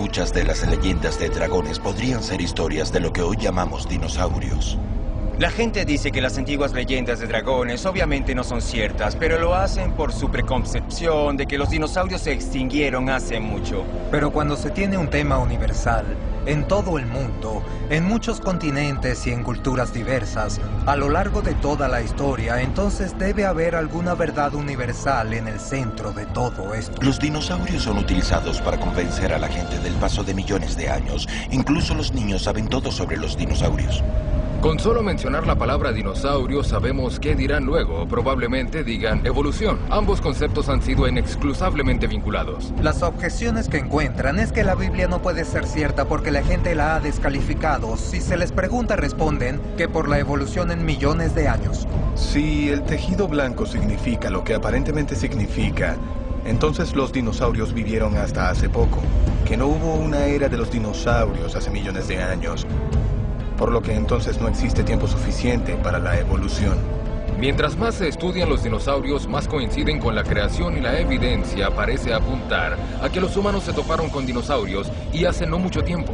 muchas de las leyendas de dragones podrían ser historias de lo que hoy llamamos dinosaurios. La gente dice que las antiguas leyendas de dragones obviamente no son ciertas, pero lo hacen por su preconcepción de que los dinosaurios se extinguieron hace mucho. Pero cuando se tiene un tema universal, en todo el mundo, en muchos continentes y en culturas diversas, a lo largo de toda la historia, entonces debe haber alguna verdad universal en el centro de todo esto. Los dinosaurios son utilizados para convencer a la gente del paso de millones de años. Incluso los niños saben todo sobre los dinosaurios. Con solo mencionar la palabra dinosaurio sabemos qué dirán luego. Probablemente digan evolución. Ambos conceptos han sido inexcusablemente vinculados. Las objeciones que encuentran es que la Biblia no puede ser cierta porque la gente la ha descalificado. Si se les pregunta, responden que por la evolución en millones de años. Si el tejido blanco significa lo que aparentemente significa, entonces los dinosaurios vivieron hasta hace poco. Que no hubo una era de los dinosaurios hace millones de años. Por lo que entonces no existe tiempo suficiente para la evolución. Mientras más se estudian los dinosaurios, más coinciden con la creación y la evidencia parece apuntar a que los humanos se toparon con dinosaurios y hace no mucho tiempo.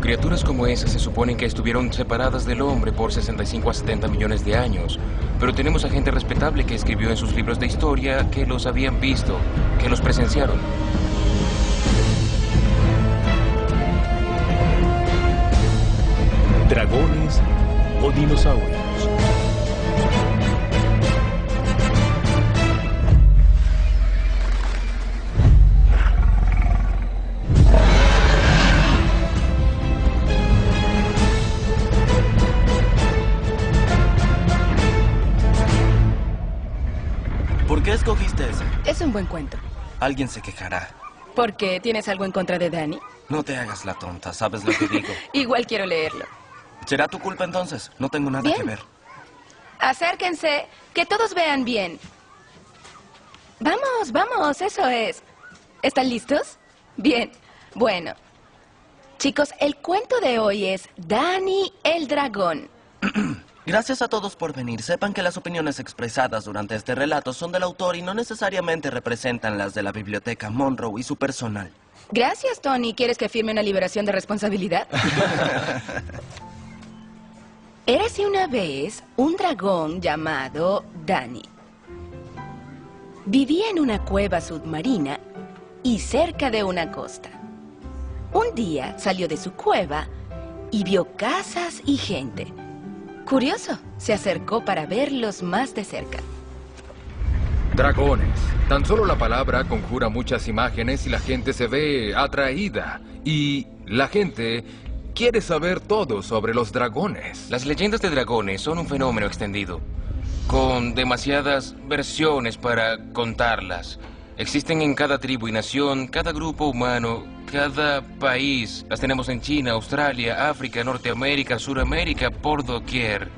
Criaturas como esas se suponen que estuvieron separadas del hombre por 65 a 70 millones de años. Pero tenemos a gente respetable que escribió en sus libros de historia que los habían visto, que los presenciaron. ¿Dragones o dinosaurios? ¿Por qué escogiste ese? Es un buen cuento. Alguien se quejará. ¿Por qué? ¿Tienes algo en contra de Danny? No te hagas la tonta, ¿sabes lo que digo? Igual quiero leerlo. ¿Será tu culpa entonces? No tengo nada que ver. Acérquense, que todos vean bien. Vamos, vamos, eso es. ¿Están listos? Bien, bueno. Chicos, el cuento de hoy es Danny el dragón. Gracias a todos por venir. Sepan que las opiniones expresadas durante este relato son del autor y no necesariamente representan las de la Biblioteca Monroe y su personal. Gracias, Tony. ¿Quieres que firme una liberación de responsabilidad? Érase una vez un dragón llamado Danny. Vivía en una cueva submarina y cerca de una costa. Un día salió de su cueva y vio casas y gente. Curioso, se acercó para verlos más de cerca. Dragones. Tan solo la palabra conjura muchas imágenes y la gente se ve atraída. Y la gente quiere saber todo sobre los dragones. Las leyendas de dragones son un fenómeno extendido, con demasiadas versiones para contarlas. Existen en cada tribu y nación, cada grupo humano, cada país. Las tenemos en China, Australia, África, Norteamérica, Suramérica, por doquier.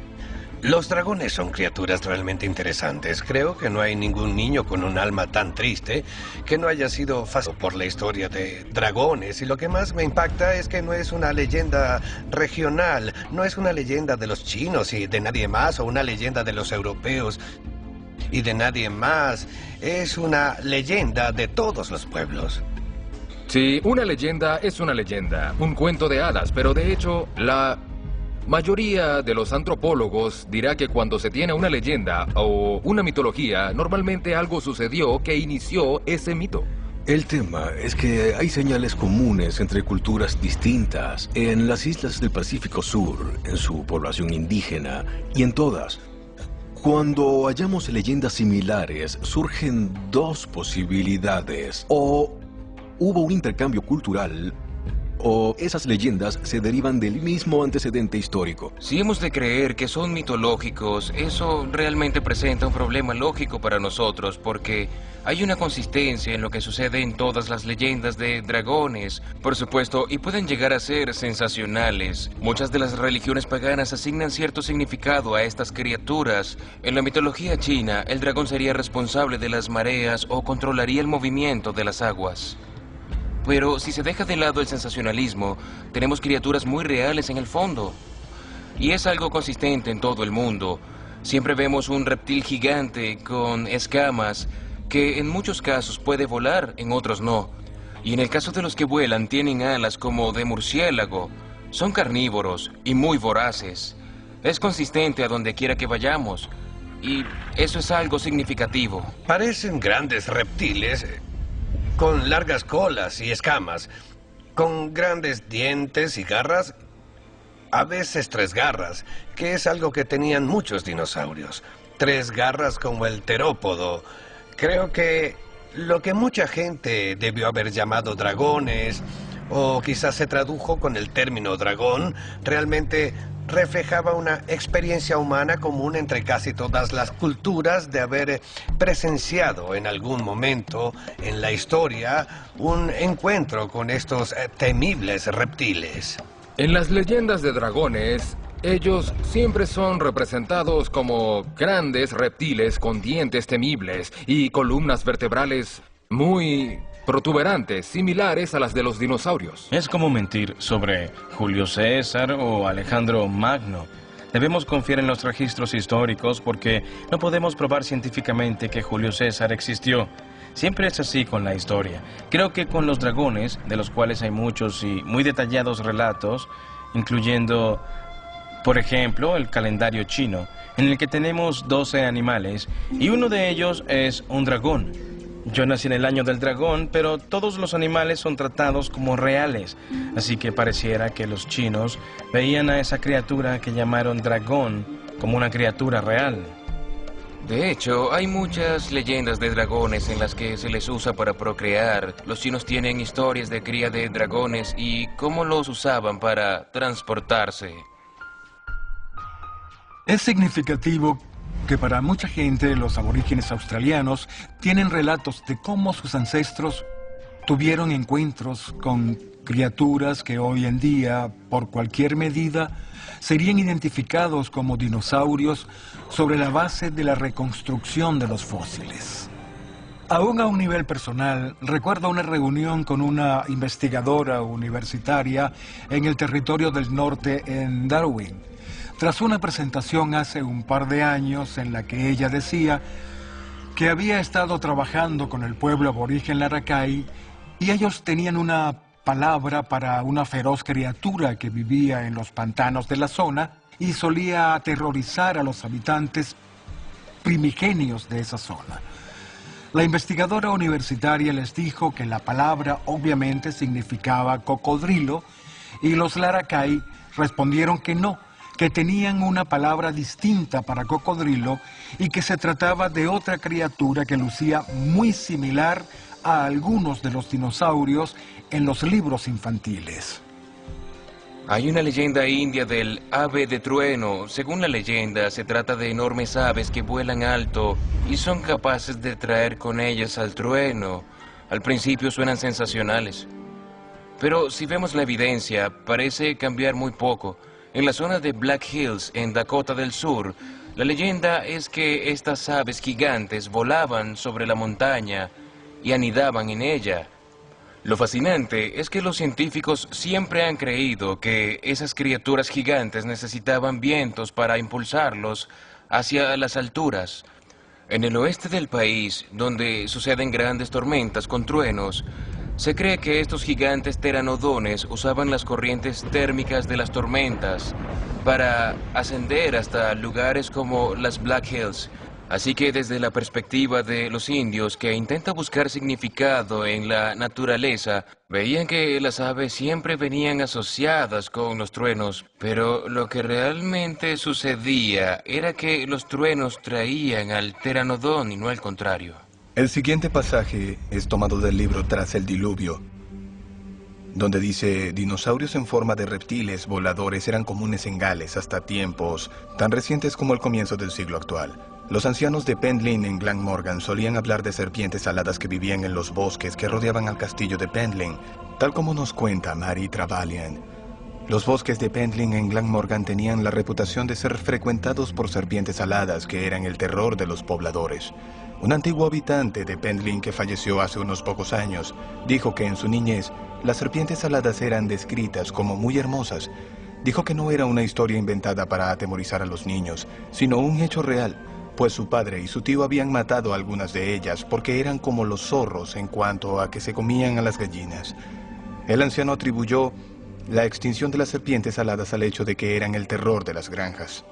Los dragones son criaturas realmente interesantes. Creo que no hay ningún niño con un alma tan triste que no haya sido fascinado por la historia de dragones. Y lo que más me impacta es que no es una leyenda regional, no es una leyenda de los chinos y de nadie más, o una leyenda de los europeos y de nadie más. Es una leyenda de todos los pueblos. Sí, una leyenda es una leyenda, un cuento de hadas, pero de hecho, la mayoría de los antropólogos dirá que cuando se tiene una leyenda o una mitología, normalmente algo sucedió que inició ese mito. El tema es que hay señales comunes entre culturas distintas en las islas del Pacífico Sur, en su población indígena y en todas. Cuando hallamos leyendas similares, surgen dos posibilidades. O hubo un intercambio cultural, o esas leyendas se derivan del mismo antecedente histórico. Si hemos de creer que son mitológicos, eso realmente presenta un problema lógico para nosotros, porque hay una consistencia en lo que sucede en todas las leyendas de dragones, por supuesto, y pueden llegar a ser sensacionales. Muchas de las religiones paganas asignan cierto significado a estas criaturas. En la mitología china, el dragón sería responsable de las mareas o controlaría el movimiento de las aguas. Pero si se deja de lado el sensacionalismo, tenemos criaturas muy reales en el fondo. Y es algo consistente en todo el mundo. Siempre vemos un reptil gigante con escamas que en muchos casos puede volar, en otros no. Y en el caso de los que vuelan, tienen alas como de murciélago. Son carnívoros y muy voraces. Es consistente a donde quiera que vayamos. Y eso es algo significativo. Parecen grandes reptiles con largas colas y escamas, con grandes dientes y garras, a veces 3 garras, que es algo que tenían muchos dinosaurios. 3 garras como el terópodo. Creo que lo que mucha gente debió haber llamado dragones, o quizás se tradujo con el término dragón, realmente reflejaba una experiencia humana común entre casi todas las culturas de haber presenciado en algún momento en la historia un encuentro con estos temibles reptiles. En las leyendas de dragones, ellos siempre son representados como grandes reptiles con dientes temibles y columnas vertebrales muy protuberantes, similares a las de los dinosaurios. Es como mentir sobre Julio César o Alejandro Magno. Debemos confiar en los registros históricos porque no podemos probar científicamente que Julio César existió. Siempre es así con la historia. Creo que con los dragones, de los cuales hay muchos y muy detallados relatos, incluyendo, por ejemplo, el calendario chino, en el que tenemos 12 animales y uno de ellos es un dragón. Yo nací en el año del dragón, pero todos los animales son tratados como reales, así que pareciera que los chinos veían a esa criatura que llamaron dragón como una criatura real. De hecho, hay muchas leyendas de dragones en las que se les usa para procrear. Los chinos tienen historias de cría de dragones y cómo los usaban para transportarse. Es significativo que para mucha gente los aborígenes australianos tienen relatos de cómo sus ancestros tuvieron encuentros con criaturas que hoy en día, por cualquier medida, serían identificados como dinosaurios sobre la base de la reconstrucción de los fósiles. Aún a un nivel personal, recuerdo una reunión con una investigadora universitaria en el territorio del norte en Darwin. Tras una presentación hace un par de años en la que ella decía que había estado trabajando con el pueblo aborigen Laracay y ellos tenían una palabra para una feroz criatura que vivía en los pantanos de la zona y solía aterrorizar a los habitantes primigenios de esa zona. La investigadora universitaria les dijo que la palabra obviamente significaba cocodrilo y los Laracay respondieron que no, que tenían una palabra distinta para cocodrilo y que se trataba de otra criatura que lucía muy similar a algunos de los dinosaurios en los libros infantiles. Hay una leyenda india del ave de trueno. Según la leyenda, se trata de enormes aves que vuelan alto y son capaces de traer con ellas al trueno. Al principio suenan sensacionales, pero si vemos la evidencia, parece cambiar muy poco. En la zona de Black Hills, en Dakota del Sur, la leyenda es que estas aves gigantes volaban sobre la montaña y anidaban en ella. Lo fascinante es que los científicos siempre han creído que esas criaturas gigantes necesitaban vientos para impulsarlos hacia las alturas. En el oeste del país, donde suceden grandes tormentas con truenos, se cree que estos gigantes pteranodones usaban las corrientes térmicas de las tormentas para ascender hasta lugares como las Black Hills. Así que desde la perspectiva de los indios que intentan buscar significado en la naturaleza, veían que las aves siempre venían asociadas con los truenos, pero lo que realmente sucedía era que los truenos traían al pteranodón y no al contrario. El siguiente pasaje es tomado del libro Tras el Diluvio, donde dice: dinosaurios en forma de reptiles voladores eran comunes en Gales hasta tiempos tan recientes como el comienzo del siglo actual. Los ancianos de Pendlin en Glamorgan solían hablar de serpientes aladas que vivían en los bosques que rodeaban al castillo de Pendlin, tal como nos cuenta Mary Trevelyan. Los bosques de Pendlin en Glamorgan tenían la reputación de ser frecuentados por serpientes aladas que eran el terror de los pobladores. Un antiguo habitante de Pendlin que falleció hace unos pocos años dijo que en su niñez las serpientes aladas eran descritas como muy hermosas. Dijo que no era una historia inventada para atemorizar a los niños, sino un hecho real. pues su padre y su tío habían matado a algunas de ellas porque eran como los zorros en cuanto a que se comían a las gallinas. El anciano atribuyó la extinción de las serpientes aladas al hecho de que eran el terror de las granjas.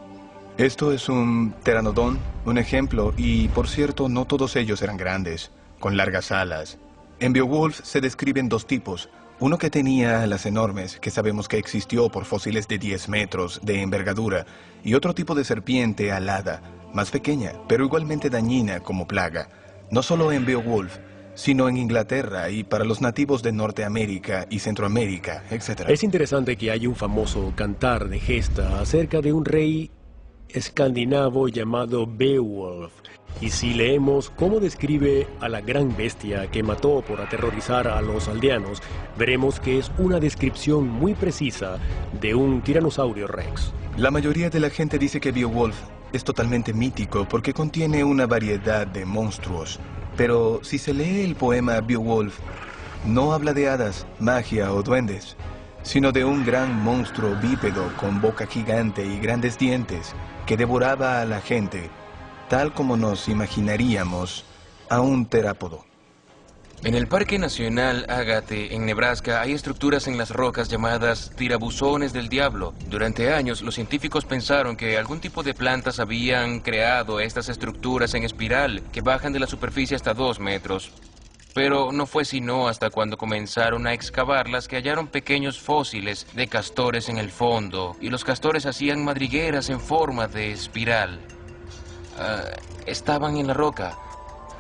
Esto es un pteranodón, un ejemplo, y por cierto, no todos ellos eran grandes, con largas alas. En Beowulf se describen dos tipos, uno que tenía alas enormes, que sabemos que existió por fósiles de 10 metros de envergadura, y otro tipo de serpiente alada, más pequeña, pero igualmente dañina como plaga, no solo en Beowulf, sino en Inglaterra y para los nativos de Norteamérica y Centroamérica, etc. Es interesante que haya un famoso cantar de gesta acerca de un rey escandinavo llamado Beowulf. Y si leemos cómo describe a la gran bestia que mató por aterrorizar a los aldeanos, veremos que es una descripción muy precisa de un tiranosaurio rex. La mayoría de la gente dice que Beowulf es totalmente mítico porque contiene una variedad de monstruos. Pero si se lee el poema Beowulf, no habla de hadas, magia o duendes, sino de un gran monstruo bípedo con boca gigante y grandes dientes que devoraba a la gente, tal como nos imaginaríamos a un terápodo. En el Parque Nacional Ágate, en Nebraska, hay estructuras en las rocas llamadas tirabuzones del diablo. Durante años, los científicos pensaron que algún tipo de plantas habían creado estas estructuras en espiral que bajan de la superficie hasta 2 metros. Pero no fue sino hasta cuando comenzaron a excavarlas que hallaron pequeños fósiles de castores en el fondo, y los castores hacían madrigueras en forma de espiral. Estaban en la roca.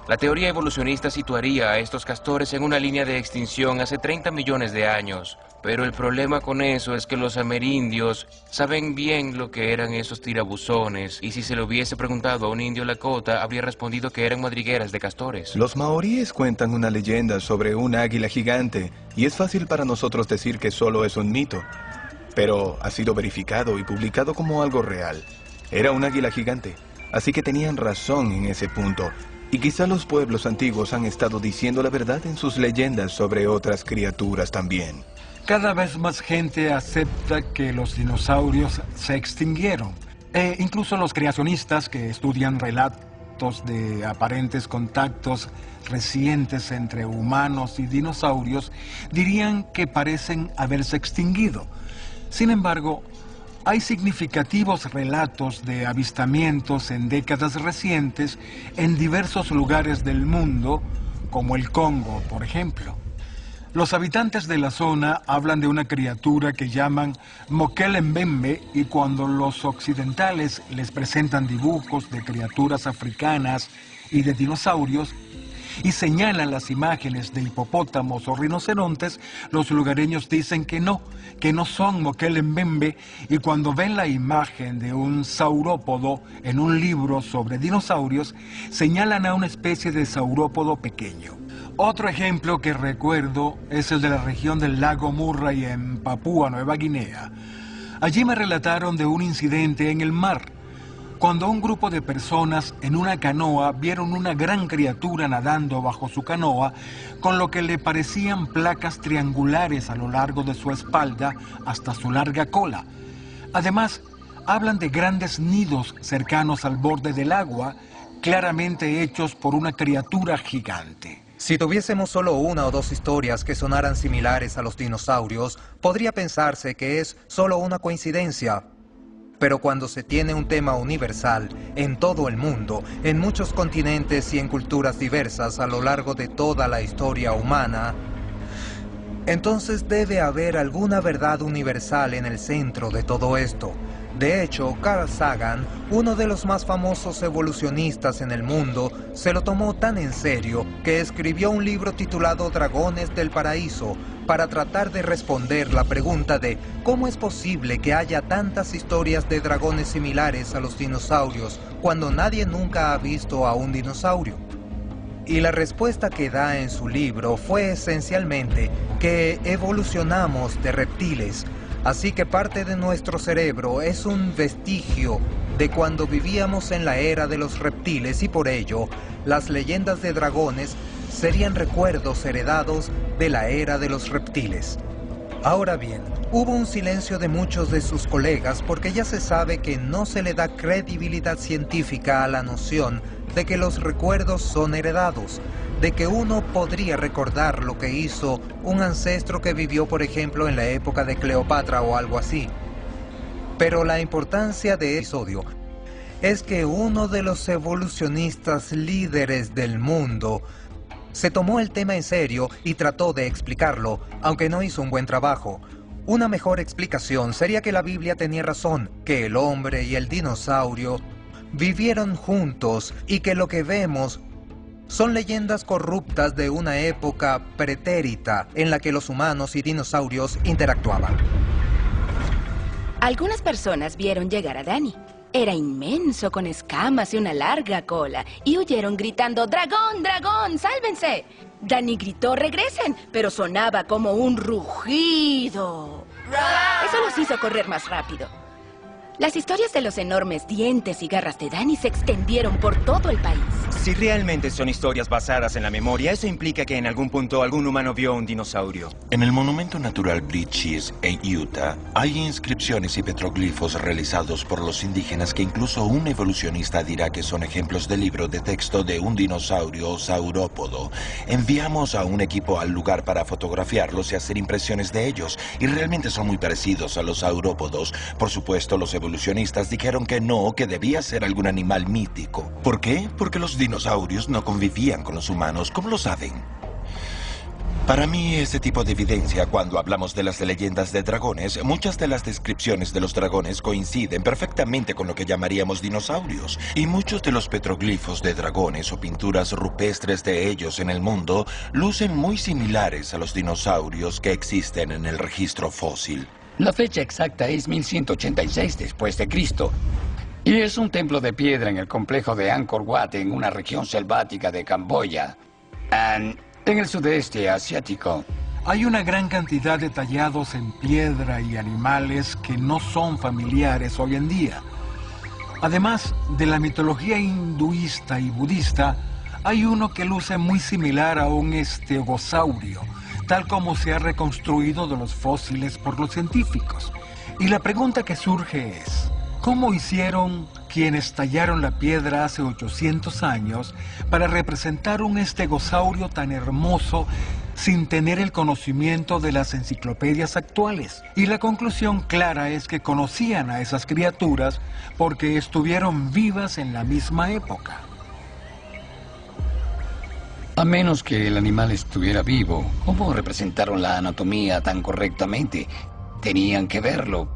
La teoría evolucionista situaría a estos castores en una línea de extinción hace 30 millones de años. Pero el problema con eso es que los amerindios saben bien lo que eran esos tirabuzones, y si se lo hubiese preguntado a un indio lakota, habría respondido que eran madrigueras de castores. Los maoríes cuentan una leyenda sobre un águila gigante, y es fácil para nosotros decir que solo es un mito. Pero ha sido verificado y publicado como algo real. Era un águila gigante, así que tenían razón en ese punto. Y quizá los pueblos antiguos han estado diciendo la verdad en sus leyendas sobre otras criaturas también. Cada vez más gente acepta que los dinosaurios se extinguieron. Incluso los creacionistas que estudian relatos de aparentes contactos recientes entre humanos y dinosaurios dirían que parecen haberse extinguido. Sin embargo, hay significativos relatos de avistamientos en décadas recientes en diversos lugares del mundo, como el Congo, por ejemplo. Los habitantes de la zona hablan de una criatura que llaman Mokele-mbembe, y cuando los occidentales les presentan dibujos de criaturas africanas y de dinosaurios, y señalan las imágenes de hipopótamos o rinocerontes, los lugareños dicen que no son Mokele-mbembe, y cuando ven la imagen de un saurópodo en un libro sobre dinosaurios, señalan a una especie de saurópodo pequeño. Otro ejemplo que recuerdo es el de la región del lago Murray en Papúa Nueva Guinea. Allí me relataron de un incidente en el mar, cuando un grupo de personas en una canoa vieron una gran criatura nadando bajo su canoa, con lo que le parecían placas triangulares a lo largo de su espalda hasta su larga cola. Además, hablan de grandes nidos cercanos al borde del agua, claramente hechos por una criatura gigante. Si tuviésemos solo una o dos historias que sonaran similares a los dinosaurios, podría pensarse que es solo una coincidencia. Pero cuando se tiene un tema universal en todo el mundo, en muchos continentes y en culturas diversas a lo largo de toda la historia humana, entonces debe haber alguna verdad universal en el centro de todo esto. De hecho, Carl Sagan, uno de los más famosos evolucionistas en el mundo, se lo tomó tan en serio que escribió un libro titulado Dragones del Paraíso para tratar de responder la pregunta de ¿cómo es posible que haya tantas historias de dragones similares a los dinosaurios cuando nadie nunca ha visto a un dinosaurio? Y la respuesta que da en su libro fue esencialmente que evolucionamos de reptiles, así que parte de nuestro cerebro es un vestigio de cuando vivíamos en la era de los reptiles, y por ello las leyendas de dragones serían recuerdos heredados de la era de los reptiles. Ahora bien, hubo un silencio de muchos de sus colegas porque ya se sabe que no se le da credibilidad científica a la noción de que los recuerdos son heredados, de que uno podría recordar lo que hizo un ancestro que vivió, por ejemplo, en la época de Cleopatra o algo así. Pero la importancia de este episodio es que uno de los evolucionistas líderes del mundo se tomó el tema en serio y trató de explicarlo, aunque no hizo un buen trabajo. Una mejor explicación sería que la Biblia tenía razón, que el hombre y el dinosaurio vivieron juntos y que lo que vemos son leyendas corruptas de una época pretérita en la que los humanos y dinosaurios interactuaban. Algunas personas vieron llegar a Danny. Era inmenso, con escamas y una larga cola, y huyeron gritando: ¡Dragón, dragón, sálvense! Danny gritó: ¡regresen! Pero sonaba como un rugido. Eso los hizo correr más rápido. Las historias de los enormes dientes y garras de Danny se extendieron por todo el país. Si realmente son historias basadas en la memoria, eso implica que en algún punto algún humano vio un dinosaurio. En el Monumento Natural Blythe en Utah hay inscripciones y petroglifos realizados por los indígenas que incluso un evolucionista dirá que son ejemplos de libro de texto de un dinosaurio o saurópodo. Enviamos a un equipo al lugar para fotografiarlos y hacer impresiones de ellos, y realmente son muy parecidos a los saurópodos. Por supuesto, los evolucionistas dijeron que no, que debía ser algún animal mítico. ¿Por qué? Porque los dinosaurios no convivían con los humanos. ¿Cómo lo saben? Para mí, este tipo de evidencia, cuando hablamos de las leyendas de dragones, muchas de las descripciones de los dragones coinciden perfectamente con lo que llamaríamos dinosaurios. Y muchos de los petroglifos de dragones o pinturas rupestres de ellos en el mundo lucen muy similares a los dinosaurios que existen en el registro fósil. La fecha exacta es 1186 después de Cristo. Y es un templo de piedra en el complejo de Angkor Wat, en una región selvática de Camboya, en el sudeste asiático. Hay una gran cantidad de tallados en piedra y animales que no son familiares hoy en día. Además de la mitología hinduista y budista, hay uno que luce muy similar a un estegosaurio, tal como se ha reconstruido de los fósiles por los científicos. Y la pregunta que surge es: ¿cómo hicieron quienes tallaron la piedra hace 800 años para representar un estegosaurio tan hermoso sin tener el conocimiento de las enciclopedias actuales? Y la conclusión clara es que conocían a esas criaturas porque estuvieron vivas en la misma época. A menos que el animal estuviera vivo, ¿cómo representaron la anatomía tan correctamente? Tenían que verlo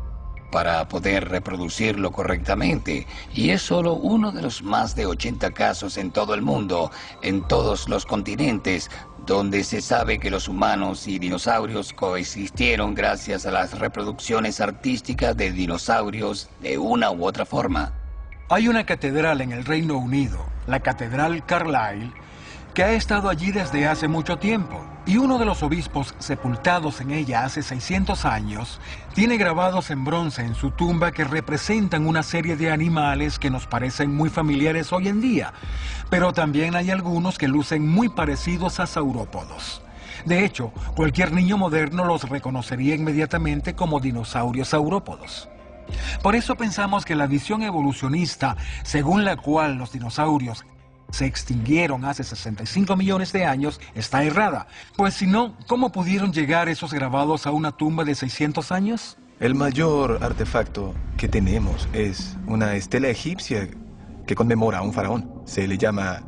para poder reproducirlo correctamente. Y es solo uno de los más de 80 casos en todo el mundo, en todos los continentes, donde se sabe que los humanos y dinosaurios coexistieron gracias a las reproducciones artísticas de dinosaurios de una u otra forma. Hay una catedral en el Reino Unido, la Catedral Carlisle, que ha estado allí desde hace mucho tiempo, y uno de los obispos sepultados en ella hace 600 años tiene grabados en bronce en su tumba que representan una serie de animales que nos parecen muy familiares hoy en día, pero también hay algunos que lucen muy parecidos a saurópodos. De hecho, cualquier niño moderno los reconocería inmediatamente como dinosaurios saurópodos. Por eso pensamos que la visión evolucionista, según la cual los dinosaurios se extinguieron hace 65 millones de años, está errada. Pues si no, ¿cómo pudieron llegar esos grabados a una tumba de 600 años? El mayor artefacto que tenemos es una estela egipcia que conmemora a un faraón. Se le llama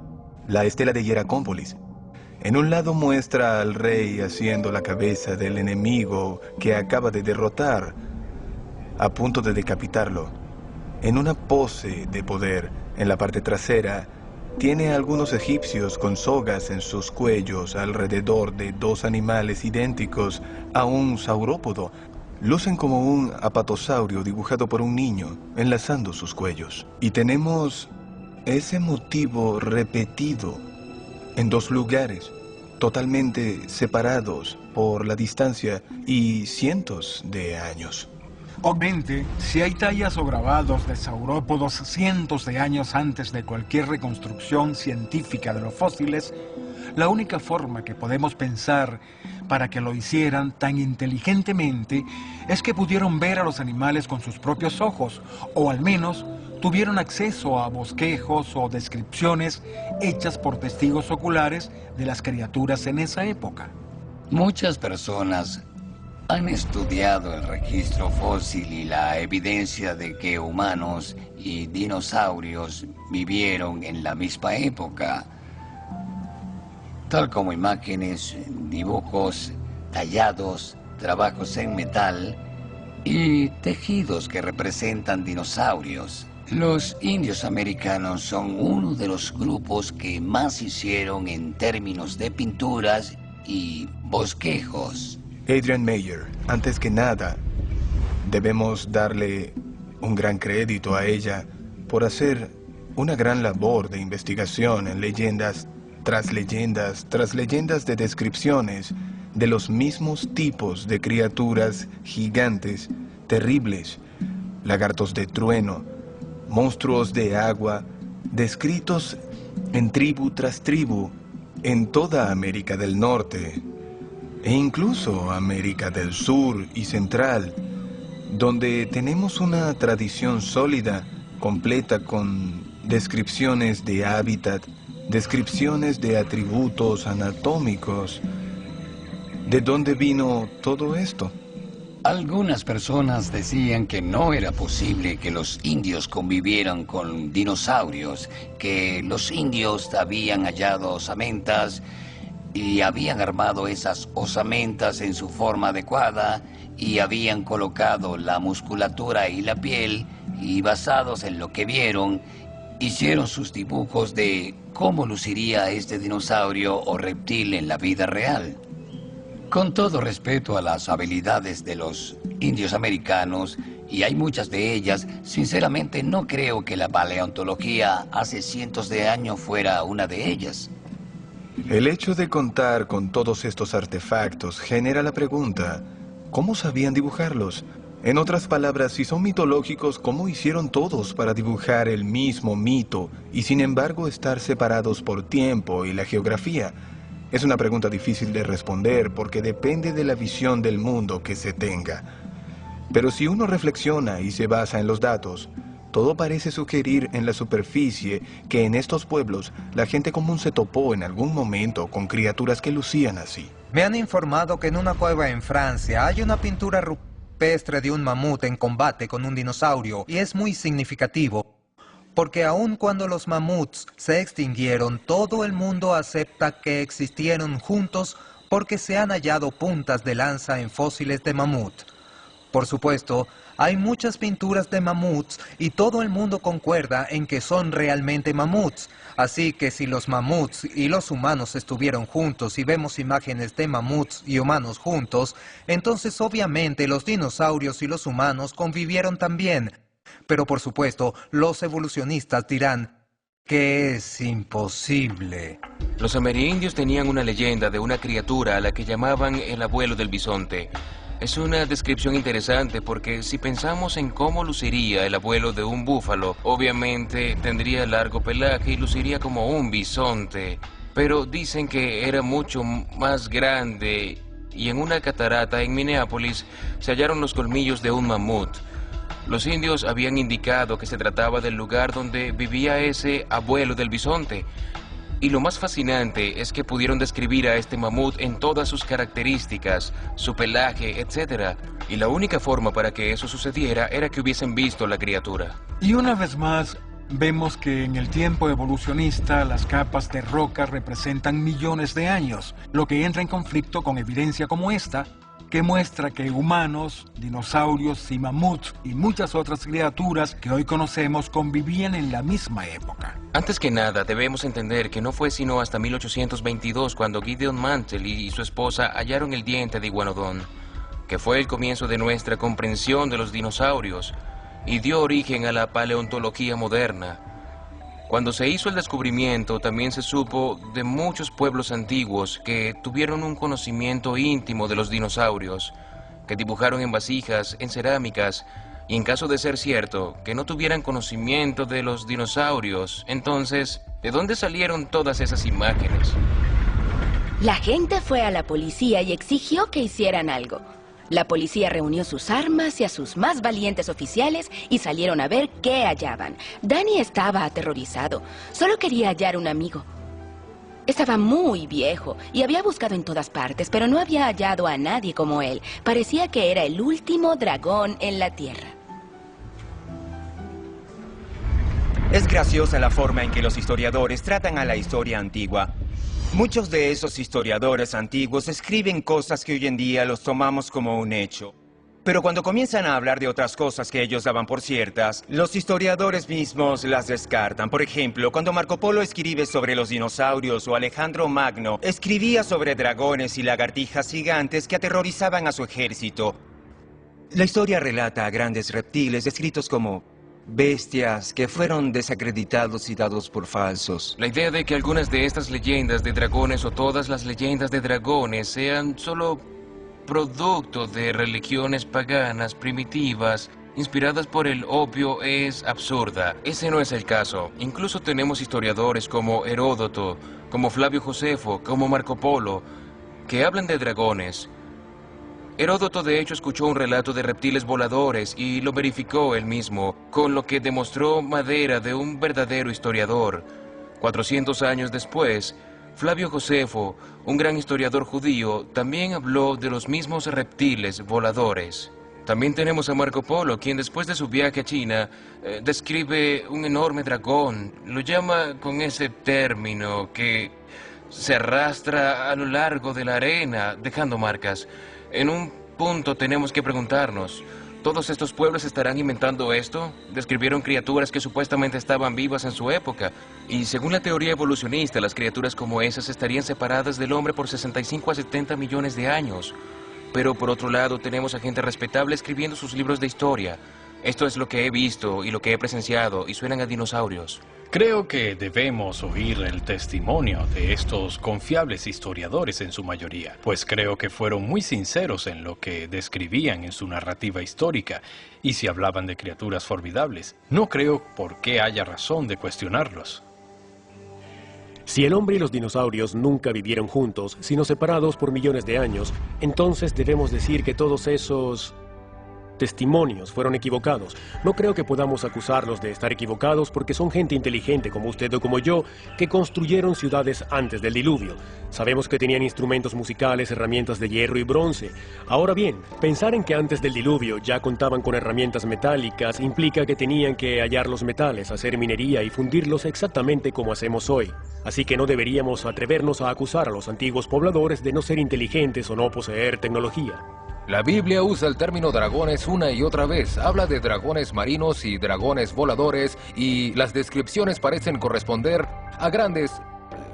la estela de Hieracómpolis. En un lado muestra al rey haciendo la cabeza del enemigo que acaba de derrotar, a punto de decapitarlo. En una pose de poder, en la parte trasera, tiene a algunos egipcios con sogas en sus cuellos alrededor de dos animales idénticos a un saurópodo. Lucen como un apatosaurio dibujado por un niño, enlazando sus cuellos. Y tenemos ese motivo repetido en dos lugares, totalmente separados por la distancia y cientos de años. Obviamente, si hay tallas o grabados de saurópodos cientos de años antes de cualquier reconstrucción científica de los fósiles, la única forma que podemos pensar para que lo hicieran tan inteligentemente es que pudieron ver a los animales con sus propios ojos, o al menos tuvieron acceso a bosquejos o descripciones hechas por testigos oculares de las criaturas en esa época. Muchas personas han estudiado el registro fósil y la evidencia de que humanos y dinosaurios vivieron en la misma época, tal como imágenes, dibujos tallados, trabajos en metal y tejidos que representan dinosaurios. Los indios americanos son uno de los grupos que más hicieron en términos de pinturas y bosquejos. Adrienne Mayer, antes que nada, debemos darle un gran crédito a ella por hacer una gran labor de investigación en leyendas tras leyendas de descripciones de los mismos tipos de criaturas gigantes, terribles, lagartos de trueno, monstruos de agua, descritos en tribu tras tribu en toda América del Norte e incluso América del Sur y Central, donde tenemos una tradición sólida, completa con descripciones de hábitat, descripciones de atributos anatómicos. ¿De dónde vino todo esto? Algunas personas decían que no era posible que los indios convivieran con dinosaurios, que los indios habían hallado osamentas y habían armado esas osamentas en su forma adecuada y habían colocado la musculatura y la piel y basados en lo que vieron, hicieron sus dibujos de cómo luciría este dinosaurio o reptil en la vida real. Con todo respeto a las habilidades de los indios americanos, y hay muchas de ellas, sinceramente no creo que la paleontología hace cientos de años fuera una de ellas. El hecho de contar con todos estos artefactos genera la pregunta, ¿cómo sabían dibujarlos? En otras palabras, si son mitológicos, ¿cómo hicieron todos para dibujar el mismo mito y sin embargo estar separados por tiempo y la geografía? Es una pregunta difícil de responder porque depende de la visión del mundo que se tenga. Pero si uno reflexiona y se basa en los datos, todo parece sugerir en la superficie que en estos pueblos la gente común se topó en algún momento con criaturas que lucían así. Me han informado que en una cueva en Francia hay una pintura rupestre de un mamut en combate con un dinosaurio y es muy significativo. Porque aun cuando los mamuts se extinguieron, todo el mundo acepta que existieron juntos porque se han hallado puntas de lanza en fósiles de mamut. Por supuesto, hay muchas pinturas de mamuts y todo el mundo concuerda en que son realmente mamuts. Así que si los mamuts y los humanos estuvieron juntos y vemos imágenes de mamuts y humanos juntos, entonces obviamente los dinosaurios y los humanos convivieron también. Pero por supuesto, los evolucionistas dirán que es imposible. Los amerindios tenían una leyenda de una criatura a la que llamaban el abuelo del bisonte. Es una descripción interesante porque si pensamos en cómo luciría el abuelo de un búfalo, obviamente tendría largo pelaje y luciría como un bisonte. Pero dicen que era mucho más grande y en una catarata en Minneapolis se hallaron los colmillos de un mamut. Los indios habían indicado que se trataba del lugar donde vivía ese abuelo del bisonte. Y lo más fascinante es que pudieron describir a este mamut en todas sus características, su pelaje, etc. Y la única forma para que eso sucediera era que hubiesen visto la criatura. Y una vez más, vemos que en el tiempo evolucionista las capas de roca representan millones de años, lo que entra en conflicto con evidencia como esta, que muestra que humanos, dinosaurios y mamuts y muchas otras criaturas que hoy conocemos convivían en la misma época. Antes que nada, debemos entender que no fue sino hasta 1822 cuando Gideon Mantell y su esposa hallaron el diente de Iguanodon, que fue el comienzo de nuestra comprensión de los dinosaurios y dio origen a la paleontología moderna. Cuando se hizo el descubrimiento, también se supo de muchos pueblos antiguos que tuvieron un conocimiento íntimo de los dinosaurios, que dibujaron en vasijas, en cerámicas, y en caso de ser cierto, que no tuvieran conocimiento de los dinosaurios, entonces, ¿de dónde salieron todas esas imágenes? La gente fue a la policía y exigió que hicieran algo. La policía reunió sus armas y a sus más valientes oficiales y salieron a ver qué hallaban. Danny estaba aterrorizado. Solo quería hallar un amigo. Estaba muy viejo y había buscado en todas partes, pero no había hallado a nadie como él. Parecía que era el último dragón en la Tierra. Es graciosa la forma en que los historiadores tratan a la historia antigua. Muchos de esos historiadores antiguos escriben cosas que hoy en día los tomamos como un hecho. Pero cuando comienzan a hablar de otras cosas que ellos daban por ciertas, los historiadores mismos las descartan. Por ejemplo, cuando Marco Polo escribe sobre los dinosaurios o Alejandro Magno escribía sobre dragones y lagartijas gigantes que aterrorizaban a su ejército. La historia relata a grandes reptiles descritos como bestias que fueron desacreditados y dados por falsos. La idea de que algunas de estas leyendas de dragones o todas las leyendas de dragones sean solo producto de religiones paganas primitivas inspiradas por el opio es absurda. Ese no es el caso. Incluso tenemos historiadores como Heródoto, como Flavio Josefo, como Marco Polo, que hablan de dragones. Heródoto de hecho escuchó un relato de reptiles voladores y lo verificó él mismo, con lo que demostró madera de un verdadero historiador. 400 años después, Flavio Josefo, un gran historiador judío, también habló de los mismos reptiles voladores. También tenemos a Marco Polo, quien después de su viaje a China, describe un enorme dragón. Lo llama con ese término que se arrastra a lo largo de la arena, dejando marcas. En un punto tenemos que preguntarnos, ¿todos estos pueblos estarán inventando esto? Describieron criaturas que supuestamente estaban vivas en su época. Y según la teoría evolucionista, las criaturas como esas estarían separadas del hombre por 65 a 70 millones de años. Pero por otro lado tenemos a gente respetable escribiendo sus libros de historia. Esto es lo que he visto y lo que he presenciado, y suenan a dinosaurios. Creo que debemos oír el testimonio de estos confiables historiadores en su mayoría, pues creo que fueron muy sinceros en lo que describían en su narrativa histórica, y si hablaban de criaturas formidables, no creo por qué haya razón de cuestionarlos. Si el hombre y los dinosaurios nunca vivieron juntos, sino separados por millones de años, entonces debemos decir que todos esos testimonios fueron equivocados. No creo que podamos acusarlos de estar equivocados porque son gente inteligente como usted o como yo que construyeron ciudades antes del diluvio. Sabemos que tenían instrumentos musicales, herramientas de hierro y bronce. Ahora bien, pensar en que antes del diluvio ya contaban con herramientas metálicas implica que tenían que hallar los metales, hacer minería y fundirlos exactamente como hacemos hoy. Así que no deberíamos atrevernos a acusar a los antiguos pobladores de no ser inteligentes o no poseer tecnología. La Biblia usa el término dragones una y otra vez. Habla de dragones marinos y dragones voladores, y las descripciones parecen corresponder a grandes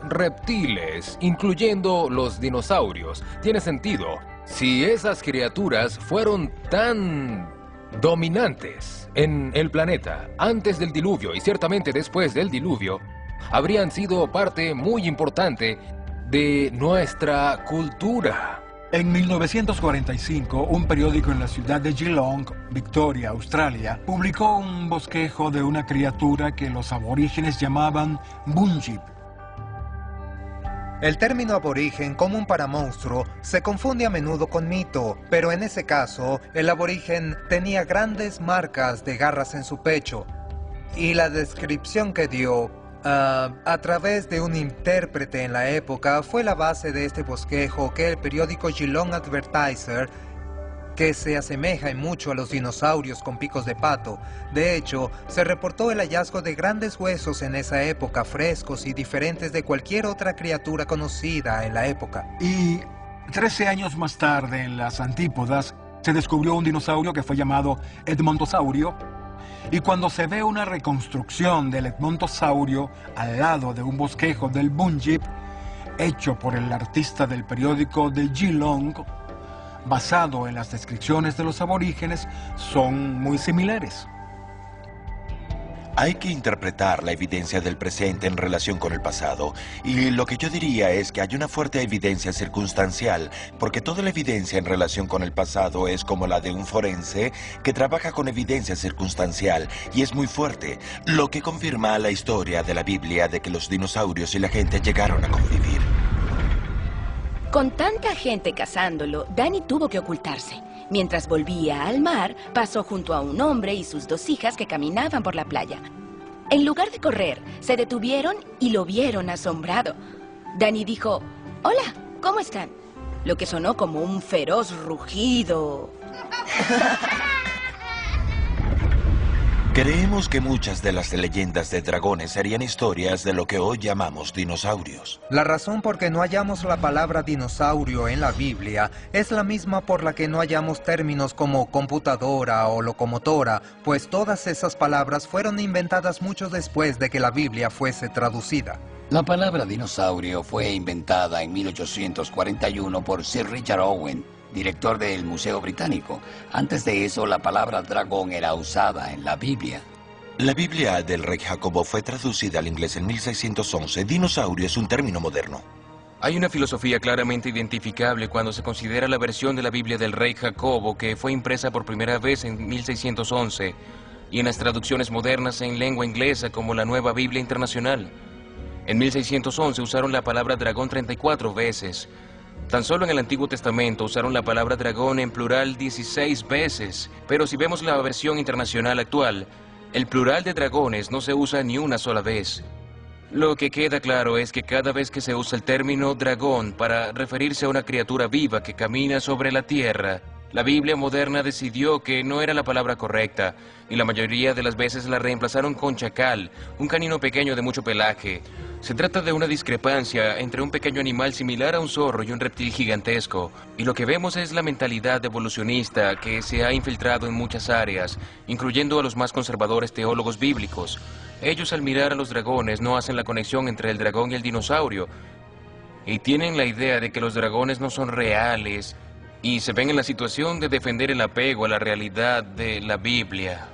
reptiles, incluyendo los dinosaurios. Tiene sentido. Si esas criaturas fueron tan dominantes en el planeta antes del diluvio y ciertamente después del diluvio, habrían sido parte muy importante de nuestra cultura. En 1945, un periódico en la ciudad de Geelong, Victoria, Australia, publicó un bosquejo de una criatura que los aborígenes llamaban Bunjip. El término aborigen común para monstruo se confunde a menudo con mito, pero en ese caso, el aborigen tenía grandes marcas de garras en su pecho, y la descripción que dio a través de un intérprete en la época fue la base de este bosquejo que el periódico Geelong Advertiser, que se asemeja en mucho a los dinosaurios con picos de pato. De hecho, se reportó el hallazgo de grandes huesos en esa época, frescos y diferentes de cualquier otra criatura conocida en la época. Y 13 años más tarde, en las antípodas, se descubrió un dinosaurio que fue llamado Edmontosaurio. Y cuando se ve una reconstrucción del Edmontosaurio al lado de un bosquejo del Bunjip, hecho por el artista del periódico de Geelong, basado en las descripciones de los aborígenes, son muy similares. Hay que interpretar la evidencia del presente en relación con el pasado, y lo que yo diría es que hay una fuerte evidencia circunstancial, porque toda la evidencia en relación con el pasado es como la de un forense que trabaja con evidencia circunstancial, y es muy fuerte, lo que confirma la historia de la Biblia de que los dinosaurios y la gente llegaron a convivir. Con tanta gente cazándolo, Danny tuvo que ocultarse. Mientras volvía al mar, pasó junto a un hombre y sus 2 hijas que caminaban por la playa. En lugar de correr, se detuvieron y lo vieron asombrado. Danny dijo, «Hola, ¿cómo están?», lo que sonó como un feroz rugido. Creemos que muchas de las leyendas de dragones serían historias de lo que hoy llamamos dinosaurios. La razón por que no hallamos la palabra dinosaurio en la Biblia es la misma por la que no hallamos términos como computadora o locomotora, pues todas esas palabras fueron inventadas mucho después de que la Biblia fuese traducida. La palabra dinosaurio fue inventada en 1841 por Sir Richard Owen, director del Museo Británico. Antes de eso, la palabra dragón era usada en la Biblia. La Biblia del rey Jacobo fue traducida al inglés en 1611. Dinosaurio es un término moderno. Hay una filosofía claramente identificable cuando se considera la versión de la Biblia del rey Jacobo que fue impresa por primera vez en 1611 y en las traducciones modernas en lengua inglesa como la Nueva Biblia Internacional. En 1611 usaron la palabra dragón 34 veces. Tan solo en el Antiguo Testamento usaron la palabra dragón en plural 16 veces, pero si vemos la versión internacional actual, el plural de dragones no se usa ni una sola vez. Lo que queda claro es que cada vez que se usa el término dragón para referirse a una criatura viva que camina sobre la tierra, la Biblia moderna decidió que no era la palabra correcta, y la mayoría de las veces la reemplazaron con chacal, un canino pequeño de mucho pelaje. Se trata de una discrepancia entre un pequeño animal similar a un zorro y un reptil gigantesco, y lo que vemos es la mentalidad evolucionista que se ha infiltrado en muchas áreas, incluyendo a los más conservadores teólogos bíblicos. Ellos, al mirar a los dragones, no hacen la conexión entre el dragón y el dinosaurio, y tienen la idea de que los dragones no son reales, y se ven en la situación de defender el apego a la realidad de la Biblia.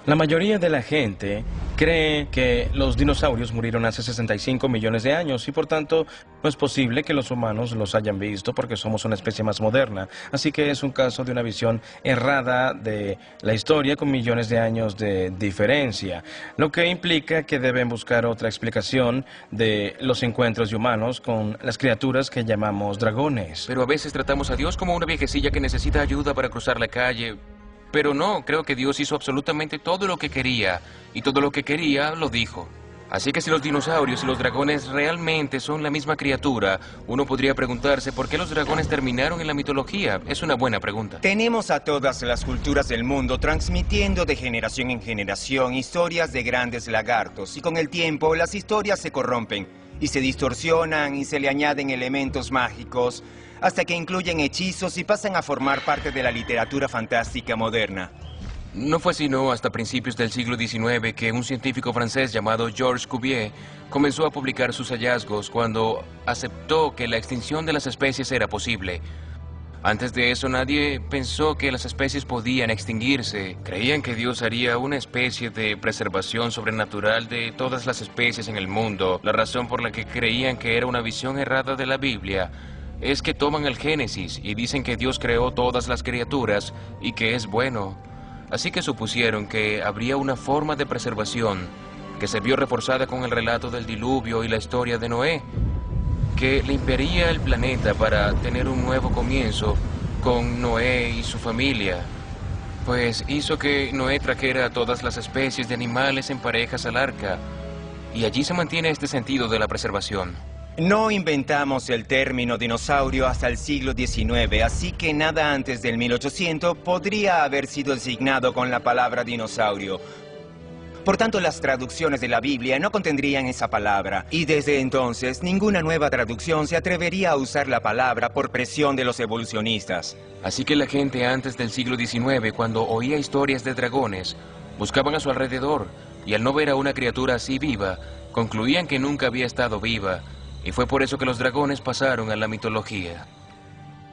La mayoría de la gente cree que los dinosaurios murieron hace 65 millones de años y por tanto no es posible que los humanos los hayan visto porque somos una especie más moderna. Así que es un caso de una visión errada de la historia con millones de años de diferencia, lo que implica que deben buscar otra explicación de los encuentros de humanos con las criaturas que llamamos dragones. Pero a veces tratamos a Dios como una viejecilla que necesita ayuda para cruzar la calle. Pero no, creo que Dios hizo absolutamente todo lo que quería, y todo lo que quería lo dijo. Así que si los dinosaurios y los dragones realmente son la misma criatura, uno podría preguntarse por qué los dragones terminaron en la mitología. Es una buena pregunta. Tenemos a todas las culturas del mundo transmitiendo de generación en generación historias de grandes lagartos, y con el tiempo las historias se corrompen, y se distorsionan y se le añaden elementos mágicos, hasta que incluyen hechizos y pasan a formar parte de la literatura fantástica moderna. No fue sino hasta principios del siglo XIX que un científico francés llamado Georges Cuvier comenzó a publicar sus hallazgos cuando aceptó que la extinción de las especies era posible. Antes de eso nadie pensó que las especies podían extinguirse. Creían que Dios haría una especie de preservación sobrenatural de todas las especies en el mundo. La razón por la que creían que era una visión errada de la Biblia es que toman el Génesis y dicen que Dios creó todas las criaturas y que es bueno. Así que supusieron que habría una forma de preservación que se vio reforzada con el relato del diluvio y la historia de Noé, que limpiaría el planeta para tener un nuevo comienzo con Noé y su familia. Pues hizo que Noé trajera a todas las especies de animales en parejas al arca, y allí se mantiene este sentido de la preservación. No inventamos el término dinosaurio hasta el siglo XIX, así que nada antes del 1800 podría haber sido designado con la palabra dinosaurio. Por tanto, las traducciones de la Biblia no contendrían esa palabra, y desde entonces ninguna nueva traducción se atrevería a usar la palabra por presión de los evolucionistas. Así que la gente antes del siglo XIX, cuando oía historias de dragones, buscaban a su alrededor, y al no ver a una criatura así viva, concluían que nunca había estado viva. Y fue por eso que los dragones pasaron a la mitología.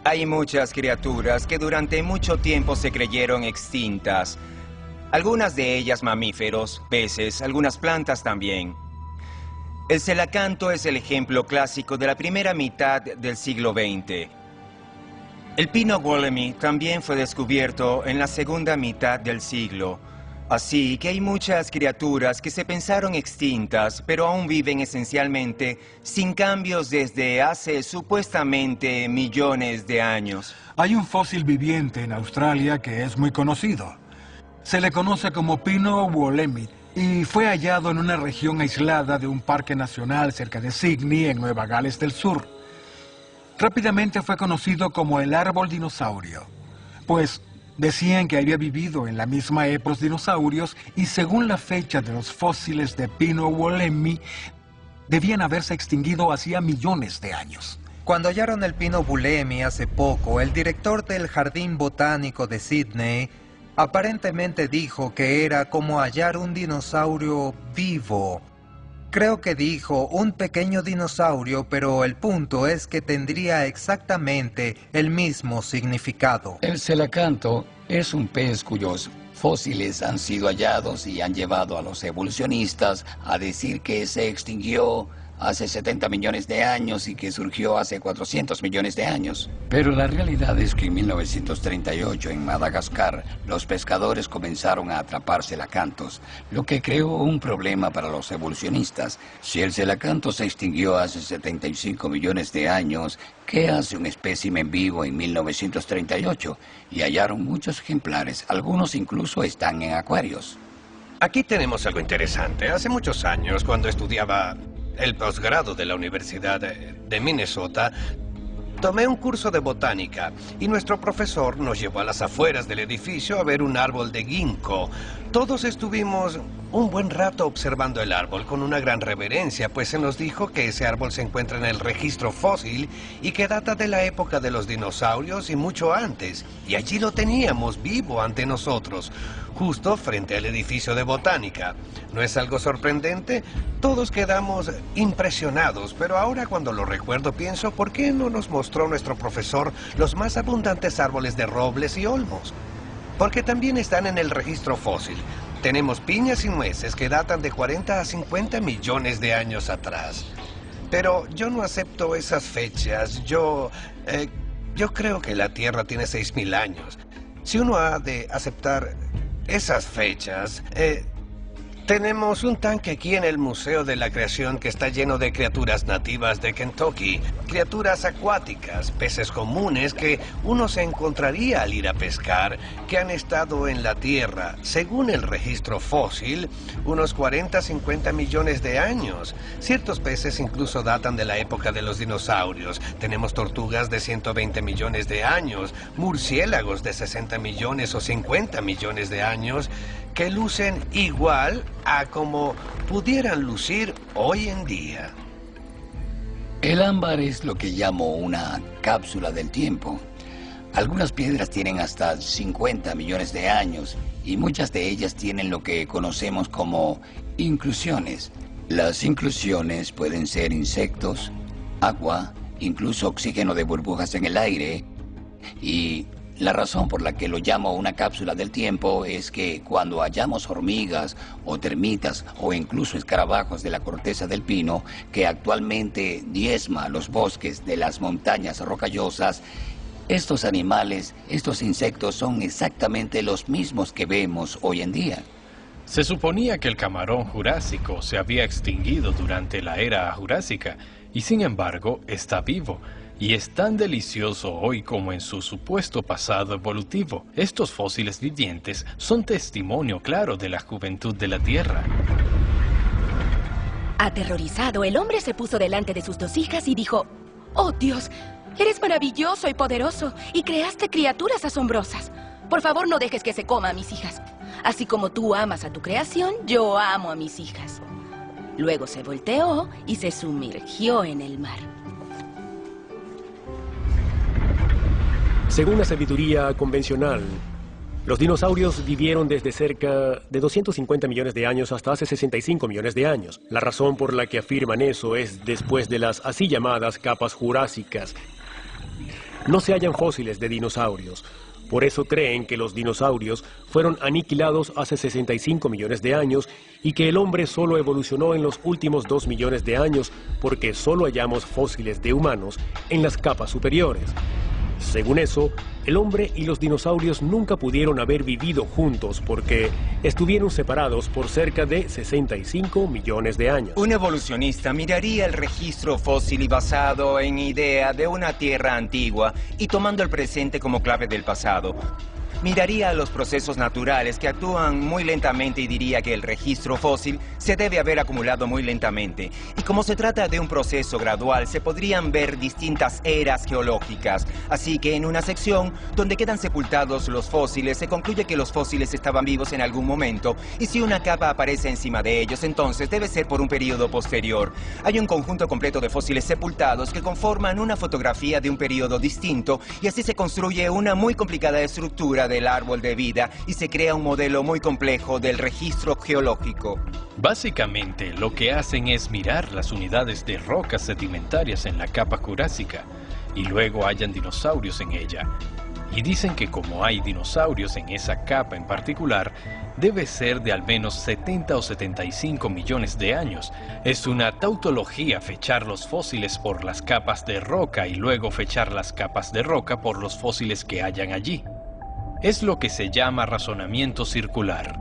Hay muchas criaturas que durante mucho tiempo se creyeron extintas. Algunas de ellas mamíferos, peces, algunas plantas también. El celacanto es el ejemplo clásico de la primera mitad del siglo XX. El pino wollemi también fue descubierto en la segunda mitad del siglo. Así que hay muchas criaturas que se pensaron extintas, pero aún viven esencialmente sin cambios desde hace supuestamente millones de años. Hay un fósil viviente en Australia que es muy conocido. Se le conoce como Pino Wollemi y fue hallado en una región aislada de un parque nacional cerca de Sydney, en Nueva Gales del Sur. Rápidamente fue conocido como el árbol dinosaurio, pues decían que había vivido en la misma época los dinosaurios y según la fecha de los fósiles de Pino Wollemi, debían haberse extinguido hacía millones de años. Cuando hallaron el Pino Wollemi hace poco, el director del Jardín Botánico de Sydney aparentemente dijo que era como hallar un dinosaurio vivo. Creo que dijo un pequeño dinosaurio, pero el punto es que tendría exactamente el mismo significado. El celacanto es un pez cuyos fósiles han sido hallados y han llevado a los evolucionistas a decir que se extinguió hace 70 millones de años y que surgió hace 400 millones de años. Pero la realidad es que en 1938 en Madagascar los pescadores comenzaron a atrapar celacantos, lo que creó un problema para los evolucionistas. Si el celacanto se extinguió hace 75 millones de años, ¿qué hace un espécimen vivo en 1938? Y hallaron muchos ejemplares, algunos incluso están en acuarios. Aquí tenemos algo interesante. Hace muchos años, cuando estudiaba el posgrado de la Universidad de Minnesota, tomé un curso de botánica y nuestro profesor nos llevó a las afueras del edificio a ver un árbol de ginkgo. Todos estuvimos un buen rato observando el árbol con una gran reverencia, pues se nos dijo que ese árbol se encuentra en el registro fósil y que data de la época de los dinosaurios y mucho antes. Y allí lo teníamos vivo ante nosotros, justo frente al edificio de botánica. ¿No es algo sorprendente? Todos quedamos impresionados, pero ahora cuando lo recuerdo pienso, ¿por qué no nos mostró nuestro profesor los más abundantes árboles de robles y olmos? Porque también están en el registro fósil. Tenemos piñas y nueces que datan de 40 a 50 millones de años atrás. Pero yo no acepto esas fechas. Yo creo que la Tierra tiene 6.000 años. Si uno ha de aceptar esas fechas, tenemos un tanque aquí en el Museo de la Creación que está lleno de criaturas nativas de Kentucky, criaturas acuáticas, peces comunes que uno se encontraría al ir a pescar, que han estado en la Tierra, según el registro fósil, unos 40 a 50 millones de años. Ciertos peces incluso datan de la época de los dinosaurios. Tenemos tortugas de 120 millones de años, murciélagos de 60 millones o 50 millones de años, que lucen igual a como pudieran lucir hoy en día. El ámbar es lo que llamo una cápsula del tiempo. Algunas piedras tienen hasta 50 millones de años y muchas de ellas tienen lo que conocemos como inclusiones. Las inclusiones pueden ser insectos, agua, incluso oxígeno de burbujas en el aire. Y la razón por la que lo llamo una cápsula del tiempo es que cuando hallamos hormigas o termitas o incluso escarabajos de la corteza del pino, que actualmente diezma los bosques de las montañas rocallosas, estos animales, estos insectos son exactamente los mismos que vemos hoy en día. Se suponía que el camarón jurásico se había extinguido durante la era jurásica y sin embargo está vivo. Y es tan delicioso hoy como en su supuesto pasado evolutivo. Estos fósiles vivientes son testimonio claro de la juventud de la Tierra. Aterrorizado, el hombre se puso delante de sus dos hijas y dijo: «Oh Dios, eres maravilloso y poderoso y creaste criaturas asombrosas. Por favor, no dejes que se coma a mis hijas. Así como tú amas a tu creación, yo amo a mis hijas». Luego se volteó y se sumergió en el mar. Según la sabiduría convencional, los dinosaurios vivieron desde cerca de 250 millones de años hasta hace 65 millones de años. La razón por la que afirman eso es después de las así llamadas capas jurásicas. No se hallan fósiles de dinosaurios. Por eso creen que los dinosaurios fueron aniquilados hace 65 millones de años y que el hombre solo evolucionó en los últimos 2 millones de años porque solo hallamos fósiles de humanos en las capas superiores. Según eso, el hombre y los dinosaurios nunca pudieron haber vivido juntos porque estuvieron separados por cerca de 65 millones de años. Un evolucionista miraría el registro fósil y basado en idea de una Tierra antigua y tomando el presente como clave del pasado. Miraría los procesos naturales que actúan muy lentamente y diría que el registro fósil se debe haber acumulado muy lentamente. Y como se trata de un proceso gradual, se podrían ver distintas eras geológicas. Así que en una sección donde quedan sepultados los fósiles, se concluye que los fósiles estaban vivos en algún momento. Y si una capa aparece encima de ellos, entonces debe ser por un periodo posterior. Hay un conjunto completo de fósiles sepultados que conforman una fotografía de un periodo distinto y así se construye una muy complicada estructura del árbol de vida y se crea un modelo muy complejo del registro geológico. Básicamente, lo que hacen es mirar las unidades de rocas sedimentarias en la capa jurásica y luego hallan dinosaurios en ella. Y dicen que como hay dinosaurios en esa capa en particular, debe ser de al menos 70 o 75 millones de años. Es una tautología fechar los fósiles por las capas de roca y luego fechar las capas de roca por los fósiles que hayan allí. Es lo que se llama razonamiento circular.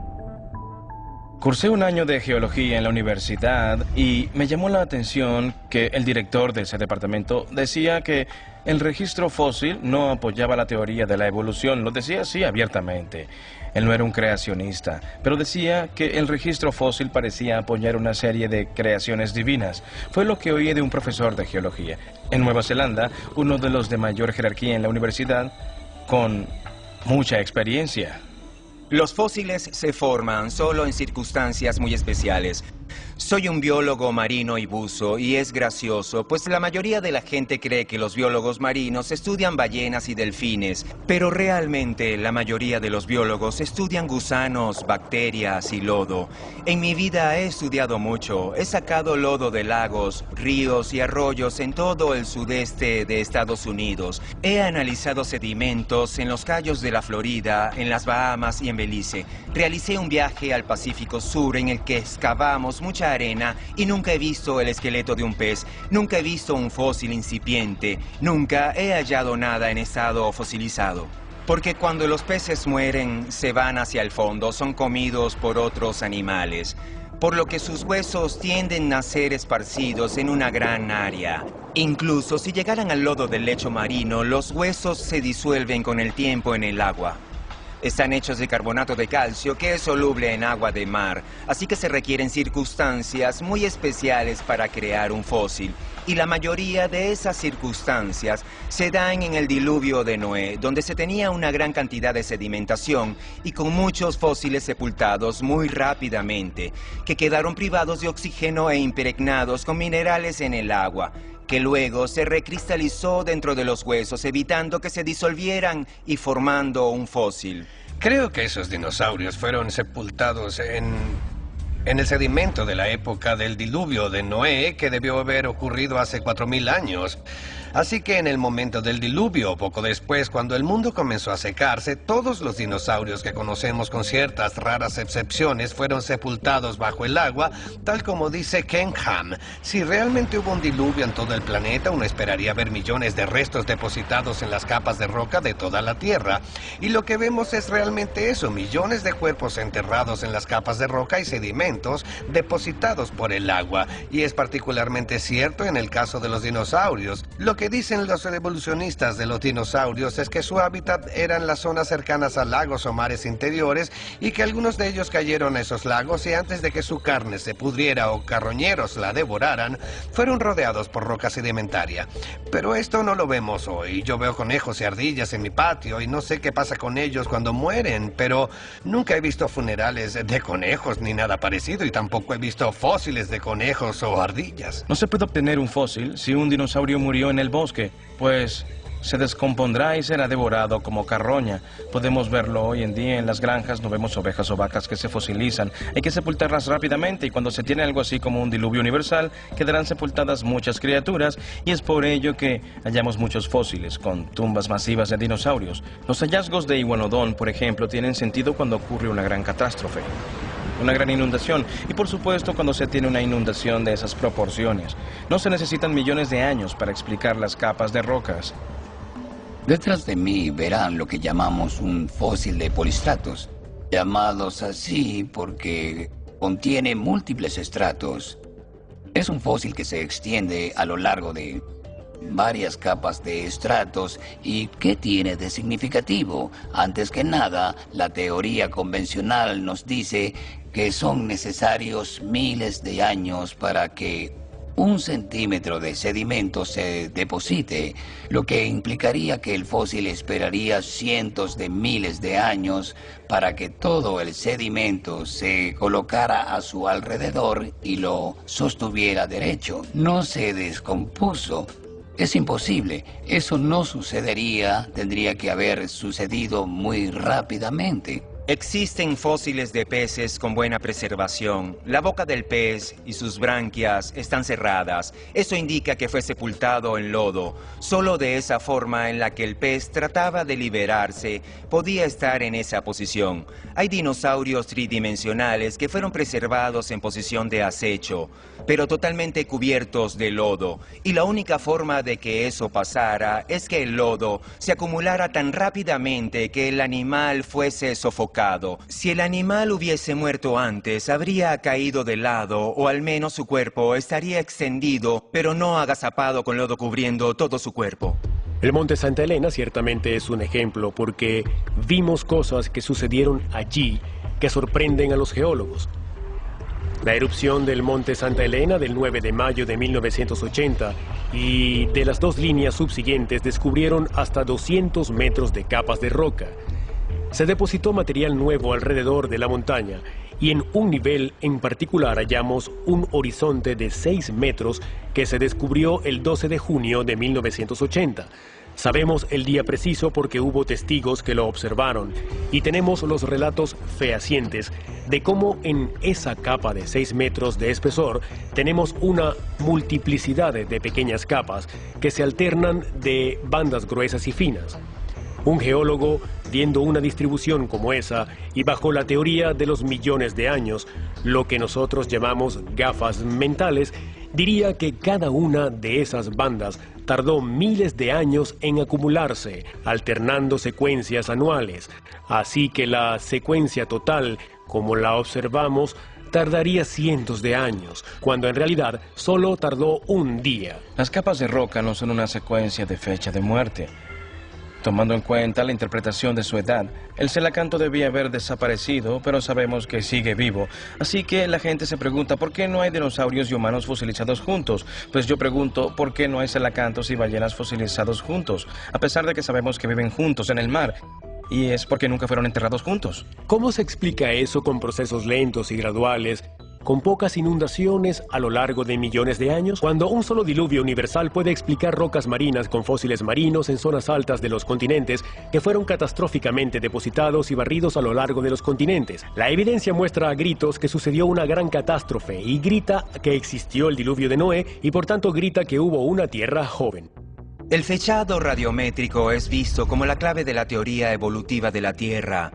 Cursé un año de geología en la universidad y me llamó la atención que el director de ese departamento decía que el registro fósil no apoyaba la teoría de la evolución. Lo decía así abiertamente. Él no era un creacionista, pero decía que el registro fósil parecía apoyar una serie de creaciones divinas. Fue lo que oí de un profesor de geología. En Nueva Zelanda, uno de los de mayor jerarquía en la universidad, con mucha experiencia. Los fósiles se forman solo en circunstancias muy especiales. Soy un biólogo marino y buzo, y es gracioso, pues la mayoría de la gente cree que los biólogos marinos estudian ballenas y delfines, pero realmente la mayoría de los biólogos estudian gusanos, bacterias y lodo. En mi vida he estudiado mucho, he sacado lodo de lagos, ríos y arroyos en todo el sudeste de Estados Unidos. He analizado sedimentos en los Cayos de la Florida, en las Bahamas y en Belice. Realicé un viaje al Pacífico Sur en el que excavamos mucha arena y nunca he visto el esqueleto de un pez, nunca he visto un fósil incipiente, nunca he hallado nada en estado fosilizado. Porque cuando los peces mueren, se van hacia el fondo, son comidos por otros animales, por lo que sus huesos tienden a ser esparcidos en una gran área. Incluso si llegaran al lodo del lecho marino, los huesos se disuelven con el tiempo en el agua. Están hechos de carbonato de calcio que es soluble en agua de mar, así que se requieren circunstancias muy especiales para crear un fósil. Y la mayoría de esas circunstancias se dan en el diluvio de Noé, donde se tenía una gran cantidad de sedimentación y con muchos fósiles sepultados muy rápidamente, que quedaron privados de oxígeno e impregnados con minerales en el agua, que luego se recristalizó dentro de los huesos, evitando que se disolvieran y formando un fósil. Creo que esos dinosaurios fueron sepultados en el sedimento de la época del diluvio de Noé, que debió haber ocurrido hace 4000 años. Así que en el momento del diluvio, poco después, cuando el mundo comenzó a secarse, todos los dinosaurios que conocemos con ciertas raras excepciones fueron sepultados bajo el agua, tal como dice Ken Ham. Si realmente hubo un diluvio en todo el planeta, uno esperaría ver millones de restos depositados en las capas de roca de toda la Tierra. Y lo que vemos es realmente eso, millones de cuerpos enterrados en las capas de roca y sedimentos depositados por el agua. Y es particularmente cierto en el caso de los dinosaurios. Lo que dicen los evolucionistas de los dinosaurios es que su hábitat eran las zonas cercanas a lagos o mares interiores y que algunos de ellos cayeron a esos lagos y antes de que su carne se pudriera o carroñeros la devoraran, fueron rodeados por roca sedimentaria. Pero esto no lo vemos hoy. Yo veo conejos y ardillas en mi patio y no sé qué pasa con ellos cuando mueren, pero nunca he visto funerales de conejos ni nada parecido y tampoco he visto fósiles de conejos o ardillas. No se puede obtener un fósil si un dinosaurio murió en el bosque, pues se descompondrá y será devorado como carroña. Podemos verlo hoy en día en las granjas, no vemos ovejas o vacas que se fosilizan. Hay que sepultarlas rápidamente y cuando se tiene algo así como un diluvio universal, quedarán sepultadas muchas criaturas y es por ello que hallamos muchos fósiles con tumbas masivas de dinosaurios. Los hallazgos de Iguanodon, por ejemplo, tienen sentido cuando ocurre una gran catástrofe, una gran inundación, y por supuesto cuando se tiene una inundación de esas proporciones. No se necesitan millones de años para explicar las capas de rocas. Detrás de mí verán lo que llamamos un fósil de polistratos, llamados así porque contiene múltiples estratos. Es un fósil que se extiende a lo largo de varias capas de estratos. ¿Y qué tiene de significativo? Antes que nada, la teoría convencional nos dice que son necesarios miles de años para que 1 centímetro de sedimento se deposite, lo que implicaría que el fósil esperaría cientos de miles de años para que todo el sedimento se colocara a su alrededor y lo sostuviera derecho. No se descompuso. Es imposible. Eso no sucedería. Tendría que haber sucedido muy rápidamente. Existen fósiles de peces con buena preservación. La boca del pez y sus branquias están cerradas. Eso indica que fue sepultado en lodo. Solo de esa forma en la que el pez trataba de liberarse, podía estar en esa posición. Hay dinosaurios tridimensionales que fueron preservados en posición de acecho, pero totalmente cubiertos de lodo. Y la única forma de que eso pasara es que el lodo se acumulara tan rápidamente que el animal fuese sofocado. Si el animal hubiese muerto antes, habría caído de lado, o al menos su cuerpo estaría extendido, pero no agazapado con lodo cubriendo todo su cuerpo. El Monte Santa Elena ciertamente es un ejemplo porque vimos cosas que sucedieron allí que sorprenden a los geólogos. La erupción del Monte Santa Elena del 9 de mayo de 1980 y de las 2 líneas subsiguientes descubrieron hasta 200 metros de capas de roca. Se depositó material nuevo alrededor de la montaña y en un nivel en particular hallamos un horizonte de 6 metros que se descubrió el 12 de junio de 1980. Sabemos el día preciso porque hubo testigos que lo observaron y tenemos los relatos fehacientes de cómo en esa capa de 6 metros de espesor tenemos una multiplicidad de pequeñas capas que se alternan de bandas gruesas y finas. Un geólogo, viendo una distribución como esa y bajo la teoría de los millones de años, lo que nosotros llamamos gafas mentales, diría que cada una de esas bandas tardó miles de años en acumularse, alternando secuencias anuales. Así que la secuencia total, como la observamos, tardaría cientos de años, cuando en realidad solo tardó un día. Las capas de roca no son una secuencia de fecha de muerte. Tomando en cuenta la interpretación de su edad, el celacanto debía haber desaparecido, pero sabemos que sigue vivo. Así que la gente se pregunta ¿por qué no hay dinosaurios y humanos fosilizados juntos? Pues yo pregunto ¿por qué no hay celacantos y ballenas fosilizados juntos? A pesar de que sabemos que viven juntos en el mar. Y es porque nunca fueron enterrados juntos. ¿Cómo se explica eso con procesos lentos y graduales, con pocas inundaciones a lo largo de millones de años? Cuando un solo diluvio universal puede explicar rocas marinas con fósiles marinos en zonas altas de los continentes que fueron catastróficamente depositados y barridos a lo largo de los continentes. La evidencia muestra a gritos que sucedió una gran catástrofe y grita que existió el diluvio de Noé y por tanto grita que hubo una tierra joven. El fechado radiométrico es visto como la clave de la teoría evolutiva de la Tierra.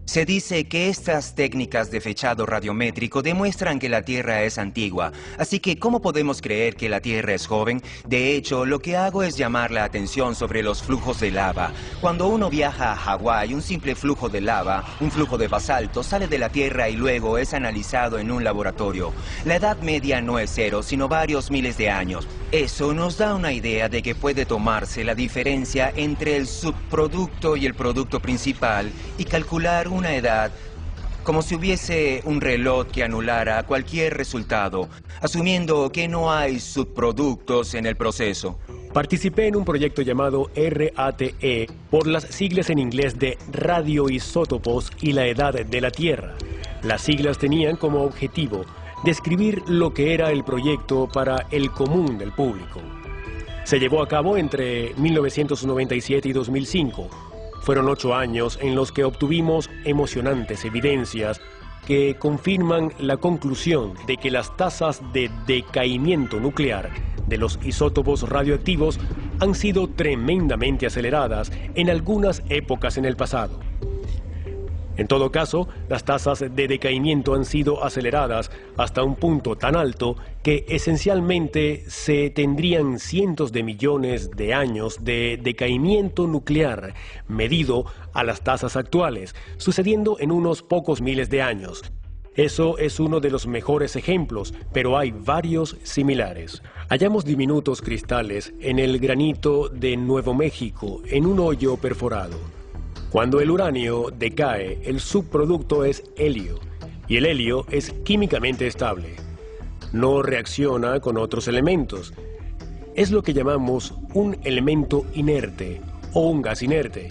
Se dice que estas técnicas de fechado radiométrico demuestran que la Tierra es antigua. Así que, ¿cómo podemos creer que la Tierra es joven? De hecho, lo que hago es llamar la atención sobre los flujos de lava. Cuando uno viaja a Hawái, un simple flujo de lava, un flujo de basalto, sale de la Tierra y luego es analizado en un laboratorio. La edad media no es 0, sino varios miles de años. Eso nos da una idea de que puede tomarse la diferencia entre el subproducto y el producto principal y calcular una edad como si hubiese un reloj que anulara cualquier resultado, asumiendo que no hay subproductos en el proceso. Participé en un proyecto llamado RATE, por las siglas en inglés de radioisótopos y la edad de la Tierra. Las siglas tenían como objetivo describir lo que era el proyecto para el común del público. Se llevó a cabo entre 1997 y 2005. Fueron 8 años en los que obtuvimos emocionantes evidencias que confirman la conclusión de que las tasas de decaimiento nuclear de los isótopos radioactivos han sido tremendamente aceleradas en algunas épocas en el pasado. En todo caso, las tasas de decaimiento han sido aceleradas hasta un punto tan alto que esencialmente se tendrían cientos de millones de años de decaimiento nuclear medido a las tasas actuales, sucediendo en unos pocos miles de años. Eso es uno de los mejores ejemplos, pero hay varios similares. Hallamos diminutos cristales en el granito de Nuevo México en un hoyo perforado. Cuando el uranio decae, el subproducto es helio, y el helio es químicamente estable. No reacciona con otros elementos. Es lo que llamamos un elemento inerte o un gas inerte,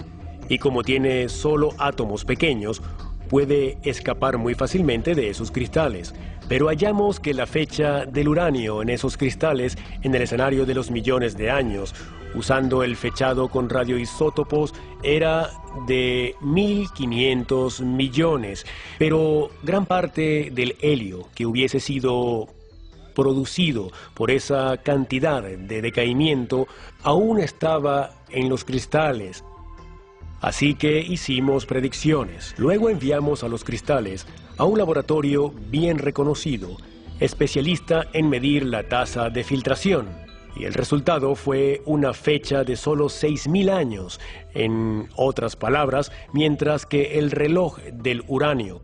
y como tiene solo átomos pequeños, puede escapar muy fácilmente de esos cristales. Pero hallamos que la fecha del uranio en esos cristales en el escenario de los millones de años, usando el fechado con radioisótopos, era de 1500 millones. Pero gran parte del helio que hubiese sido producido por esa cantidad de decaimiento aún estaba en los cristales. Así que hicimos predicciones. Luego enviamos a los cristales a un laboratorio bien reconocido, especialista en medir la tasa de filtración. Y el resultado fue una fecha de solo 6000 años, en otras palabras, mientras que el reloj del uranio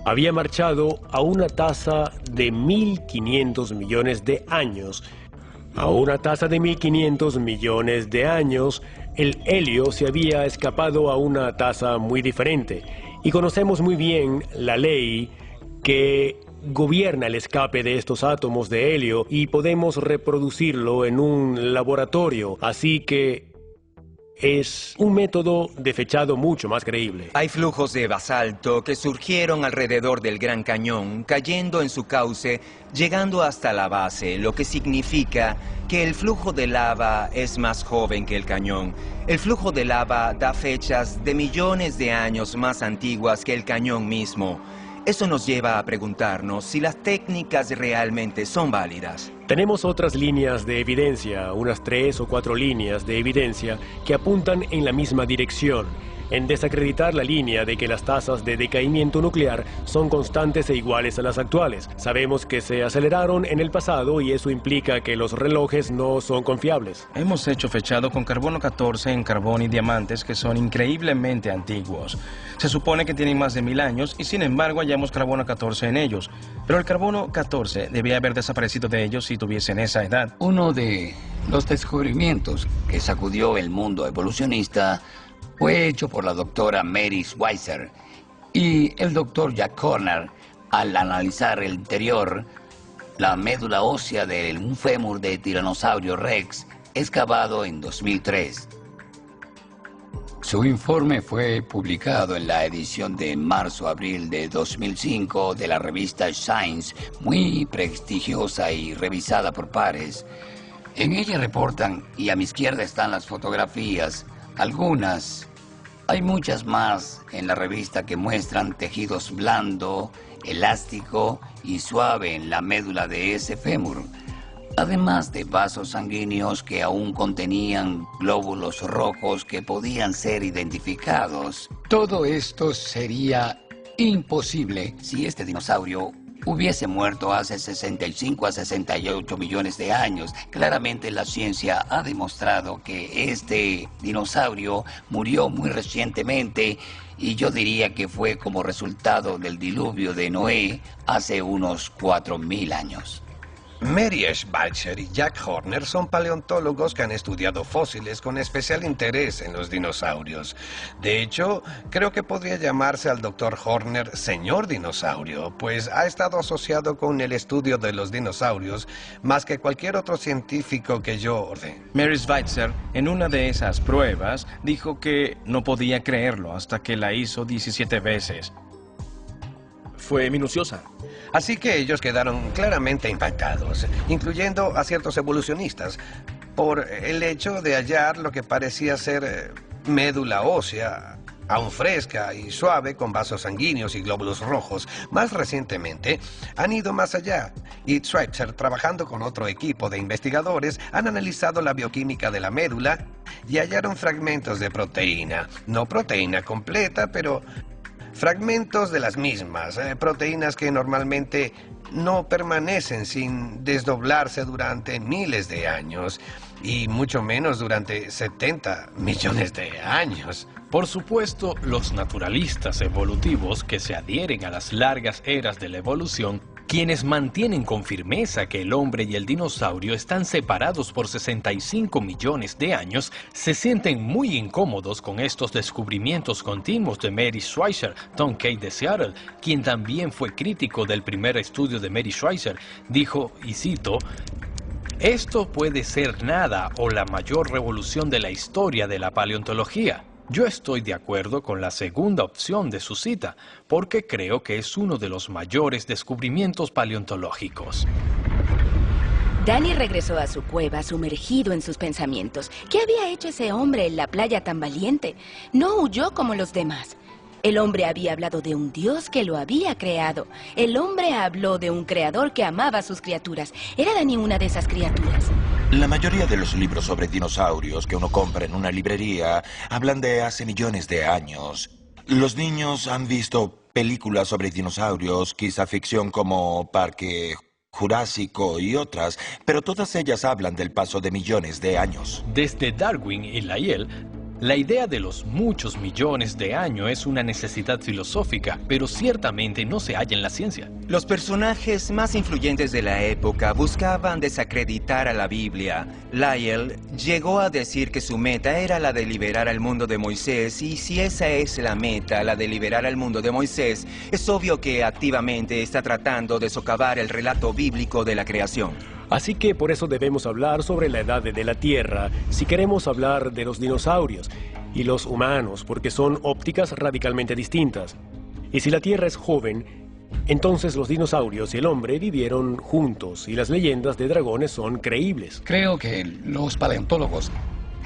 había marchado a una tasa de 1500 millones de años. A una tasa de 1500 millones de años, el helio se había escapado a una tasa muy diferente. Y conocemos muy bien la ley que gobierna el escape de estos átomos de helio y podemos reproducirlo en un laboratorio. Así que es un método de fechado mucho más creíble. Hay flujos de basalto que surgieron alrededor del Gran Cañón, cayendo en su cauce, llegando hasta la base, lo que significa que el flujo de lava es más joven que el cañón. El flujo de lava da fechas de millones de años más antiguas que el cañón mismo. Eso nos lleva a preguntarnos si las técnicas realmente son válidas. Tenemos otras líneas de evidencia, unas 3 o 4 líneas de evidencia que apuntan en la misma dirección, en desacreditar la línea de que las tasas de decaimiento nuclear son constantes e iguales a las actuales. Sabemos que se aceleraron en el pasado y eso implica que los relojes no son confiables. Hemos hecho fechado con carbono 14 en carbón y diamantes que son increíblemente antiguos. Se supone que tienen más de 1000 años y sin embargo hallamos carbono 14 en ellos. Pero el carbono 14 debía haber desaparecido de ellos si tuviesen esa edad. Uno de los descubrimientos que sacudió el mundo evolucionista fue hecho por la doctora Mary Schweitzer y el doctor Jack Horner al analizar el interior, la médula ósea de un fémur de Tiranosaurio Rex excavado en 2003. Su informe fue publicado en la edición de marzo-abril de 2005 de la revista Science, muy prestigiosa y revisada por pares. En ella reportan, y a mi izquierda están las fotografías, algunas. Hay muchas más en la revista que muestran tejidos blando, elástico y suave en la médula de ese fémur, además de vasos sanguíneos que aún contenían glóbulos rojos que podían ser identificados. Todo esto sería imposible si este dinosaurio hubiese muerto hace 65 a 68 millones de años. Claramente la ciencia ha demostrado que este dinosaurio murió muy recientemente y yo diría que fue como resultado del diluvio de Noé hace unos 4000 años. Mary Schweitzer y Jack Horner son paleontólogos que han estudiado fósiles con especial interés en los dinosaurios. De hecho, creo que podría llamarse al Dr. Horner señor dinosaurio, pues ha estado asociado con el estudio de los dinosaurios más que cualquier otro científico que yo ordené. Mary Schweitzer, en una de esas pruebas, dijo que no podía creerlo hasta que la hizo 17 veces. Fue minuciosa. Así que ellos quedaron claramente impactados, incluyendo a ciertos evolucionistas, por el hecho de hallar lo que parecía ser médula ósea aún fresca y suave, con vasos sanguíneos y glóbulos rojos. Más recientemente, han ido más allá, y Schweitzer, trabajando con otro equipo de investigadores, han analizado la bioquímica de la médula y hallaron fragmentos de proteína. No proteína completa, pero fragmentos de las mismas, proteínas que normalmente no permanecen sin desdoblarse durante miles de años, y mucho menos durante 70 millones de años. Por supuesto, los naturalistas evolutivos que se adhieren a las largas eras de la evolución, quienes mantienen con firmeza que el hombre y el dinosaurio están separados por 65 millones de años, se sienten muy incómodos con estos descubrimientos continuos de Mary Schweitzer. Tom Kay de Seattle, quien también fue crítico del primer estudio de Mary Schweitzer, dijo, y cito, «Esto puede ser nada o la mayor revolución de la historia de la paleontología». Yo estoy de acuerdo con la segunda opción de su cita, porque creo que es uno de los mayores descubrimientos paleontológicos. Danny regresó a su cueva sumergido en sus pensamientos. ¿Qué había hecho ese hombre en la playa tan valiente? No huyó como los demás. El hombre había hablado de un Dios que lo había creado. El hombre habló de un creador que amaba a sus criaturas. ¿Era Danny una de esas criaturas? La mayoría de los libros sobre dinosaurios que uno compra en una librería hablan de hace millones de años. Los niños han visto películas sobre dinosaurios, quizá ficción como Parque Jurásico y otras, pero todas ellas hablan del paso de millones de años. Desde Darwin y Lyell, la idea de los muchos millones de años es una necesidad filosófica, pero ciertamente no se halla en la ciencia. Los personajes más influyentes de la época buscaban desacreditar a la Biblia. Lyell llegó a decir que su meta era la de liberar al mundo de Moisés, y si esa es la meta, la de liberar al mundo de Moisés, es obvio que activamente está tratando de socavar el relato bíblico de la creación. Así que por eso debemos hablar sobre la edad de la Tierra, si queremos hablar de los dinosaurios y los humanos, porque son ópticas radicalmente distintas. Y si la Tierra es joven, entonces los dinosaurios y el hombre vivieron juntos y las leyendas de dragones son creíbles. Creo que los paleontólogos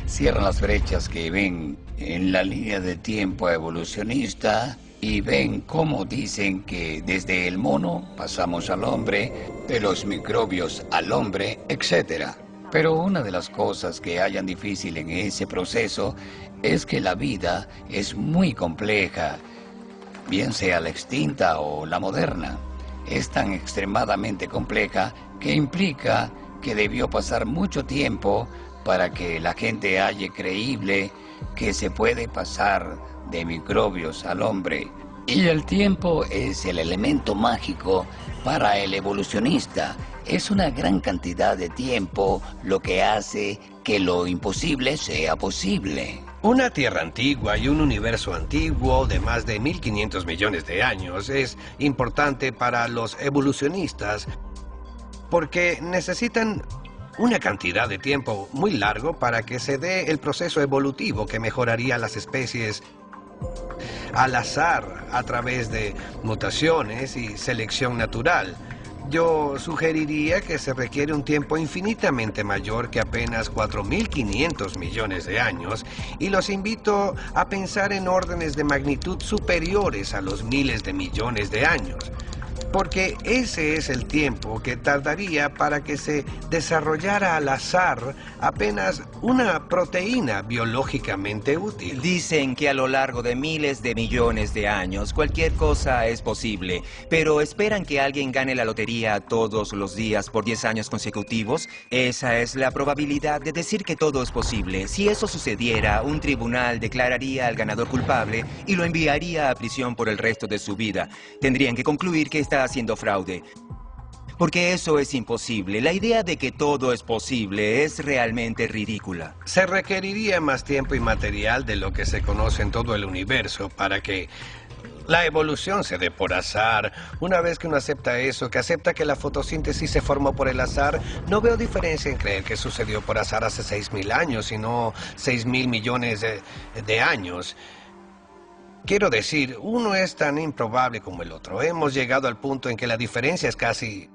cierran las brechas que ven en la línea de tiempo evolucionista y ven cómo dicen que desde el mono pasamos al hombre, de los microbios al hombre, etc. Pero una de las cosas que hallan difícil en ese proceso es que la vida es muy compleja, bien sea la extinta o la moderna. Es tan extremadamente compleja que implica que debió pasar mucho tiempo para que la gente halle creíble que se puede pasar de microbios al hombre. Y el tiempo es el elemento mágico para el evolucionista. Es una gran cantidad de tiempo lo que hace que lo imposible sea posible. Una Tierra antigua y un universo antiguo de más de 1500 millones de años es importante para los evolucionistas porque necesitan una cantidad de tiempo muy largo para que se dé el proceso evolutivo que mejoraría las especies al azar a través de mutaciones y selección natural. Yo sugeriría que se requiere un tiempo infinitamente mayor que apenas 4.500 millones de años, y los invito a pensar en órdenes de magnitud superiores a los miles de millones de años, porque ese es el tiempo que tardaría para que se desarrollara al azar apenas una proteína biológicamente útil. Dicen que a lo largo de miles de millones de años cualquier cosa es posible, pero ¿esperan que alguien gane la lotería todos los días por 10 años consecutivos? Esa es la probabilidad de decir que todo es posible. Si eso sucediera, un tribunal declararía al ganador culpable y lo enviaría a prisión por el resto de su vida. Tendrían que concluir que está haciendo fraude, porque eso es imposible. La idea de que todo es posible es realmente ridícula. Se requeriría más tiempo y material de lo que se conoce en todo el universo para que la evolución se dé por azar. Una vez que uno acepta eso, que acepta que la fotosíntesis se formó por el azar, no veo diferencia en creer que sucedió por azar hace 6.000 años, sino 6.000 millones de años. Quiero decir, uno es tan improbable como el otro. Hemos llegado al punto en que la diferencia es casi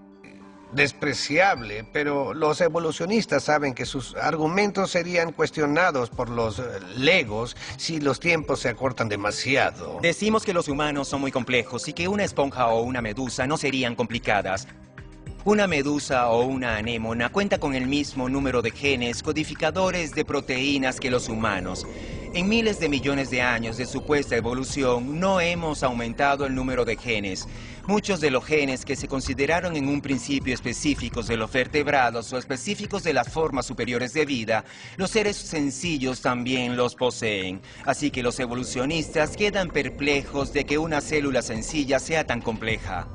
despreciable, pero los evolucionistas saben que sus argumentos serían cuestionados por los legos si los tiempos se acortan demasiado. Decimos que los humanos son muy complejos y que una esponja o una medusa no serían complicadas. Una medusa o una anémona cuenta con el mismo número de genes codificadores de proteínas que los humanos. En miles de millones de años de supuesta evolución, no hemos aumentado el número de genes. Muchos de los genes que se consideraron en un principio específicos de los vertebrados o específicos de las formas superiores de vida, los seres sencillos también los poseen. Así que los evolucionistas quedan perplejos de que una célula sencilla sea tan compleja.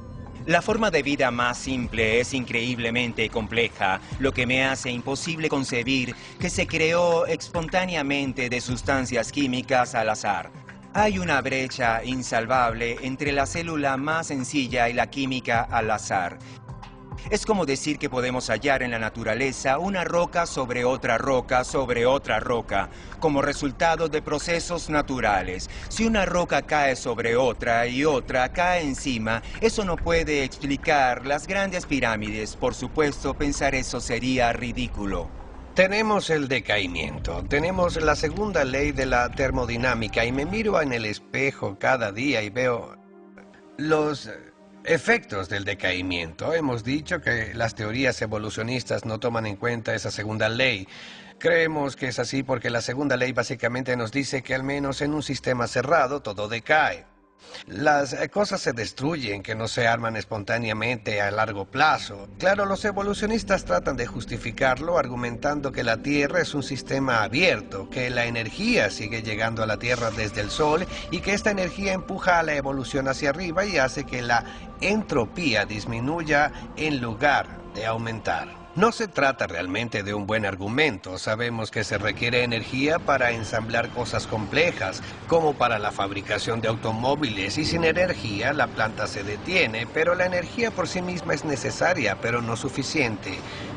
La forma de vida más simple es increíblemente compleja, lo que me hace imposible concebir que se creó espontáneamente de sustancias químicas al azar. Hay una brecha insalvable entre la célula más sencilla y la química al azar. Es como decir que podemos hallar en la naturaleza una roca sobre otra roca sobre otra roca, como resultado de procesos naturales. Si una roca cae sobre otra y otra cae encima, eso no puede explicar las grandes pirámides. Por supuesto, pensar eso sería ridículo. Tenemos el decaimiento, tenemos la segunda ley de la termodinámica y me miro en el espejo cada día y veo los efectos del decaimiento. Hemos dicho que las teorías evolucionistas no toman en cuenta esa segunda ley. Creemos que es así porque la segunda ley básicamente nos dice que al menos en un sistema cerrado todo decae. Las cosas se destruyen, que no se arman espontáneamente a largo plazo. Claro, los evolucionistas tratan de justificarlo argumentando que la Tierra es un sistema abierto, que la energía sigue llegando a la Tierra desde el Sol y que esta energía empuja a la evolución hacia arriba y hace que la entropía disminuya en lugar de aumentar. No se trata realmente de un buen argumento. Sabemos que se requiere energía para ensamblar cosas complejas, como para la fabricación de automóviles, y sin energía la planta se detiene, pero la energía por sí misma es necesaria, pero no suficiente.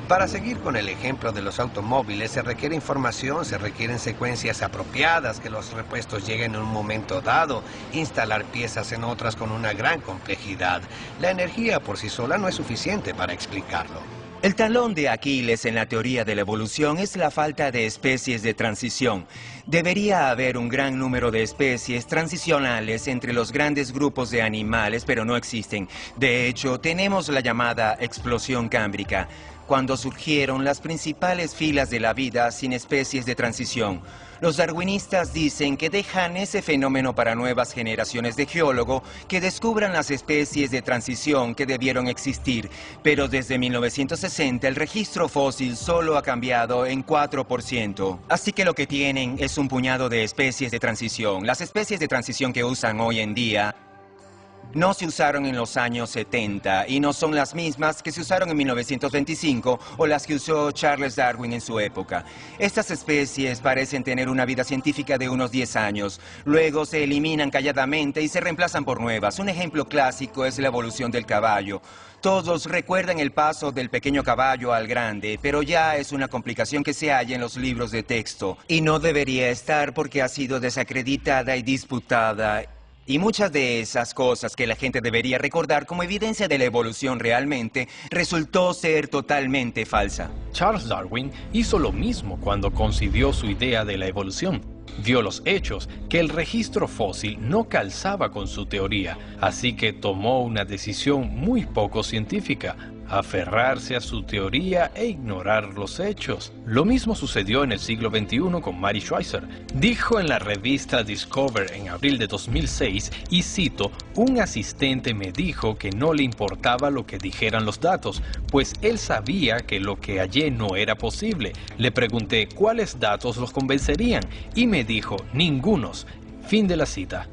Para seguir con el ejemplo de los automóviles, se requiere información, se requieren secuencias apropiadas, que los repuestos lleguen en un momento dado, instalar piezas en otras con una gran complejidad. La energía por sí sola no es suficiente para explicarlo. El talón de Aquiles en la teoría de la evolución es la falta de especies de transición. Debería haber un gran número de especies transicionales entre los grandes grupos de animales, pero no existen. De hecho, tenemos la llamada explosión cámbrica, cuando surgieron las principales filas de la vida sin especies de transición. Los darwinistas dicen que dejan ese fenómeno para nuevas generaciones de geólogos que descubran las especies de transición que debieron existir, pero desde 1960 el registro fósil solo ha cambiado en 4%. Así que lo que tienen es un puñado de especies de transición. Las especies de transición que usan hoy en día no se usaron en los años 70 y no son las mismas que se usaron en 1925 o las que usó Charles Darwin en su época. Estas especies parecen tener una vida científica de unos 10 años. Luego se eliminan calladamente y se reemplazan por nuevas. Un ejemplo clásico es la evolución del caballo. Todos recuerdan el paso del pequeño caballo al grande, pero ya es una complicación que se halla en los libros de texto. Y no debería estar porque ha sido desacreditada y disputada. Y muchas de esas cosas que la gente debería recordar como evidencia de la evolución realmente resultó ser totalmente falsa. Charles Darwin hizo lo mismo cuando concibió su idea de la evolución. Vio los hechos, que el registro fósil no calzaba con su teoría, así que tomó una decisión muy poco científica: aferrarse a su teoría e ignorar los hechos. Lo mismo sucedió en el siglo XXI con Mary Schweitzer. Dijo en la revista Discover en abril de 2006, y cito: "Un asistente me dijo que no le importaba lo que dijeran los datos, pues él sabía que lo que hallé no era posible. Le pregunté cuáles datos los convencerían y me dijo, ningunos". Fin de la cita.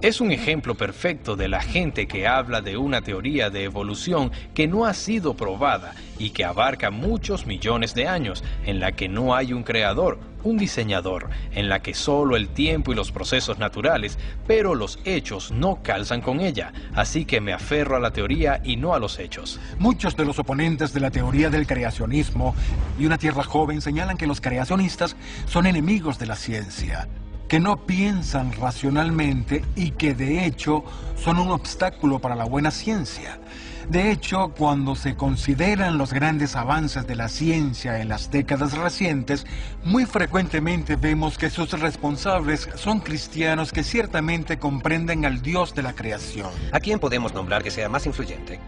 Es un ejemplo perfecto de la gente que habla de una teoría de evolución que no ha sido probada y que abarca muchos millones de años, en la que no hay un creador, un diseñador, en la que solo el tiempo y los procesos naturales, pero los hechos no calzan con ella. Así que me aferro a la teoría y no a los hechos. Muchos de los oponentes de la teoría del creacionismo y una tierra joven señalan que los creacionistas son enemigos de la ciencia. que no piensan racionalmente y que de hecho son un obstáculo para la buena ciencia. De hecho, cuando se consideran los grandes avances de la ciencia en las décadas recientes, muy frecuentemente vemos que sus responsables son cristianos que ciertamente comprenden al Dios de la creación. ¿A quién podemos nombrar que sea más influyente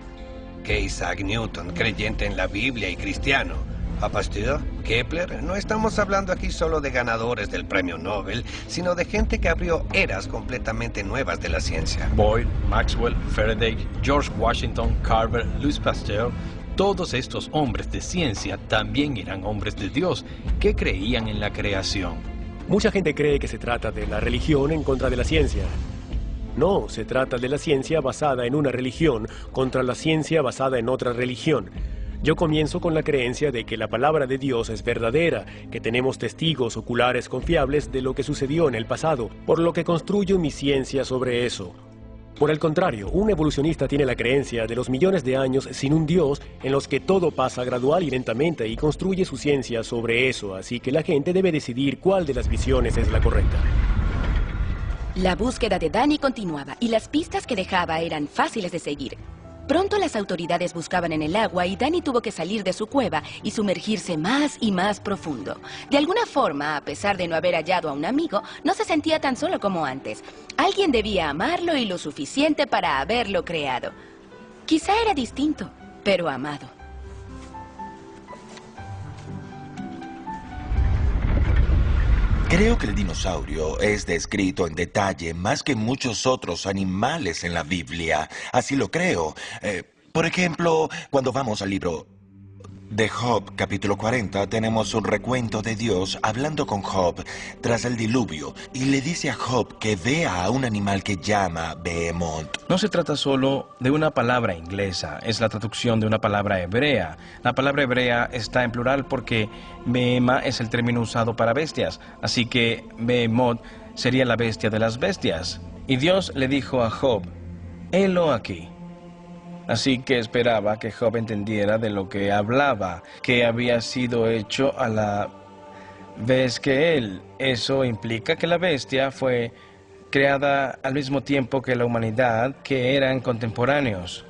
que Isaac Newton, creyente en la Biblia y cristiano? ¿A Pasteur? ¿Kepler? No estamos hablando aquí solo de ganadores del premio Nobel, sino de gente que abrió eras completamente nuevas de la ciencia. Boyle, Maxwell, Faraday, George Washington, Carver, Louis Pasteur, todos estos hombres de ciencia también eran hombres de Dios que creían en la creación. Mucha gente cree que se trata de la religión en contra de la ciencia. No, se trata de la ciencia basada en una religión contra la ciencia basada en otra religión. Yo comienzo con la creencia de que la palabra de Dios es verdadera, que tenemos testigos oculares confiables de lo que sucedió en el pasado, por lo que construyo mi ciencia sobre eso. Por el contrario, un evolucionista tiene la creencia de los millones de años sin un Dios en los que todo pasa gradual y lentamente y construye su ciencia sobre eso, así que la gente debe decidir cuál de las visiones es la correcta. La búsqueda de Danny continuaba y las pistas que dejaba eran fáciles de seguir. Pronto las autoridades buscaban en el agua y Danny tuvo que salir de su cueva y sumergirse más y más profundo. De alguna forma, a pesar de no haber hallado a un amigo, no se sentía tan solo como antes. Alguien debía amarlo y lo suficiente para haberlo creado. Quizá era distinto, pero amado. Creo que el dinosaurio es descrito en detalle más que muchos otros animales en la Biblia. Así lo creo. Por ejemplo, cuando vamos al libro de Job, capítulo 40, tenemos un recuento de Dios hablando con Job tras el diluvio y le dice a Job que vea a un animal que llama Behemoth. No se trata solo de una palabra inglesa, es la traducción de una palabra hebrea. La palabra hebrea está en plural porque Behema es el término usado para bestias, así que Behemoth sería la bestia de las bestias. Y Dios le dijo a Job, helo aquí. Así que esperaba que Job entendiera de lo que hablaba, que había sido hecho a la vez que él. Eso implica que la bestia fue creada al mismo tiempo que la humanidad, que eran contemporáneos.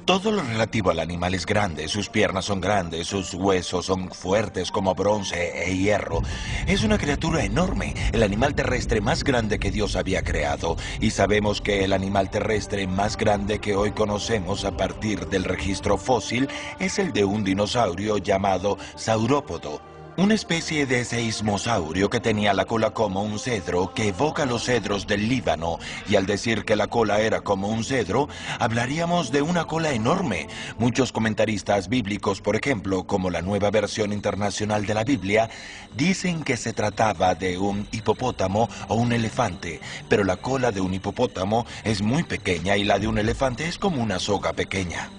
Todo lo relativo al animal es grande. Sus piernas son grandes, sus huesos son fuertes como bronce e hierro. Es una criatura enorme, el animal terrestre más grande que Dios había creado. Y sabemos que el animal terrestre más grande que hoy conocemos a partir del registro fósil es el de un dinosaurio llamado saurópodo. Una especie de seismosaurio que tenía la cola como un cedro, que evoca los cedros del Líbano. Y al decir que la cola era como un cedro, hablaríamos de una cola enorme. Muchos comentaristas bíblicos, por ejemplo, como la Nueva Versión Internacional de la Biblia, dicen que se trataba de un hipopótamo o un elefante. Pero la cola de un hipopótamo es muy pequeña y la de un elefante es como una soga pequeña.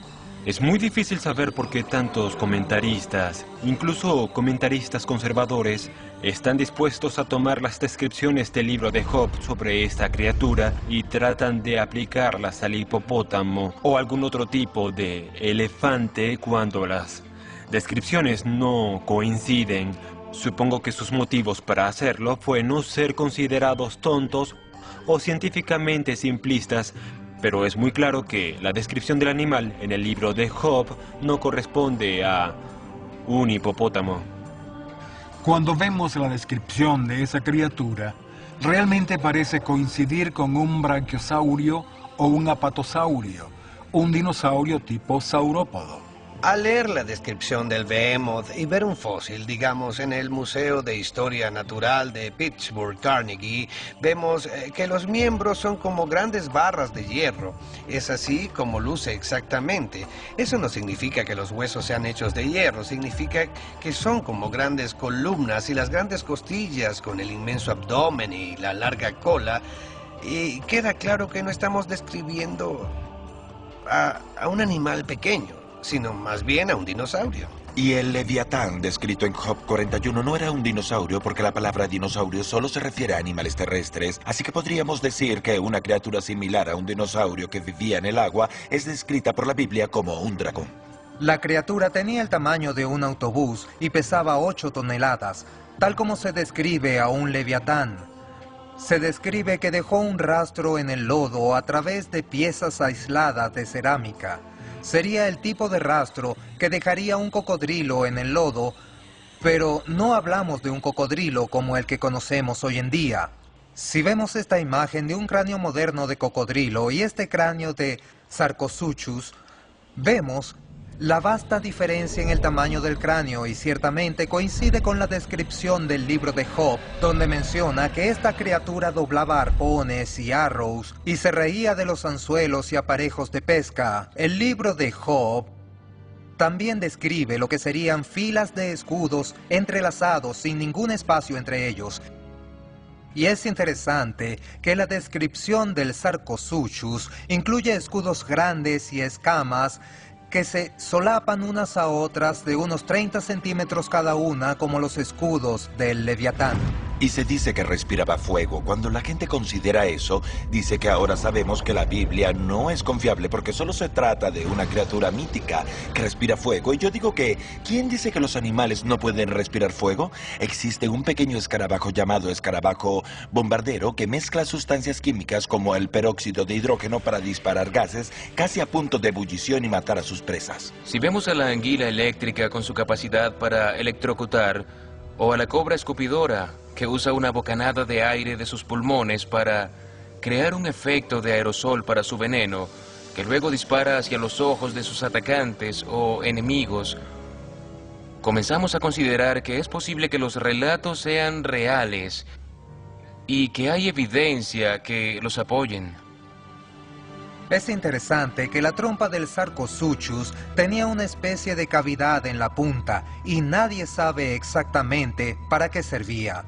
Es muy difícil saber por qué tantos comentaristas, incluso comentaristas conservadores, están dispuestos a tomar las descripciones del libro de Job sobre esta criatura y tratan de aplicarlas al hipopótamo o algún otro tipo de elefante cuando las descripciones no coinciden. Supongo que sus motivos para hacerlo fue no ser considerados tontos o científicamente simplistas, pero es muy claro que la descripción del animal en el libro de Job no corresponde a un hipopótamo. Cuando vemos la descripción de esa criatura, realmente parece coincidir con un brachiosaurio o un apatosaurio, un dinosaurio tipo saurópodo. Al leer la descripción del Behemoth y ver un fósil, digamos, en el Museo de Historia Natural de Pittsburgh Carnegie, vemos que los miembros son como grandes barras de hierro. Es así como luce exactamente. Eso no significa que los huesos sean hechos de hierro, significa que son como grandes columnas y las grandes costillas con el inmenso abdomen y la larga cola. Y queda claro que no estamos describiendo a un animal pequeño, sino más bien a un dinosaurio. Y el Leviatán, descrito en Job 41, no era un dinosaurio porque la palabra dinosaurio solo se refiere a animales terrestres, así que podríamos decir que una criatura similar a un dinosaurio que vivía en el agua es descrita por la Biblia como un dragón. La criatura tenía el tamaño de un autobús y pesaba 8 toneladas, tal como se describe a un Leviatán. Se describe que dejó un rastro en el lodo a través de piezas aisladas de cerámica. Sería el tipo de rastro que dejaría un cocodrilo en el lodo, pero no hablamos de un cocodrilo como el que conocemos hoy en día. Si vemos esta imagen de un cráneo moderno de cocodrilo y este cráneo de Sarcosuchus, vemos la vasta diferencia en el tamaño del cráneo y ciertamente coincide con la descripción del libro de Job, donde menciona que esta criatura doblaba arpones y arrows y se reía de los anzuelos y aparejos de pesca. El libro de Job también describe lo que serían filas de escudos entrelazados sin ningún espacio entre ellos. Y es interesante que la descripción del Sarcosuchus incluye escudos grandes y escamas que se solapan unas a otras de unos 30 centímetros cada una, como los escudos del Leviatán. Y se dice que respiraba fuego. Cuando la gente considera eso, dice que ahora sabemos que la Biblia no es confiable porque solo se trata de una criatura mítica que respira fuego. Y yo digo que, ¿quién dice que los animales no pueden respirar fuego? Existe un pequeño escarabajo llamado escarabajo bombardero que mezcla sustancias químicas como el peróxido de hidrógeno para disparar gases casi a punto de ebullición y matar a sus presas. Si vemos a la anguila eléctrica con su capacidad para electrocutar, o a la cobra escupidora que usa una bocanada de aire de sus pulmones para crear un efecto de aerosol para su veneno, que luego dispara hacia los ojos de sus atacantes o enemigos, comenzamos a considerar que es posible que los relatos sean reales y que hay evidencia que los apoyen. Es interesante que la trompa del Sarcosuchus tenía una especie de cavidad en la punta y nadie sabe exactamente para qué servía.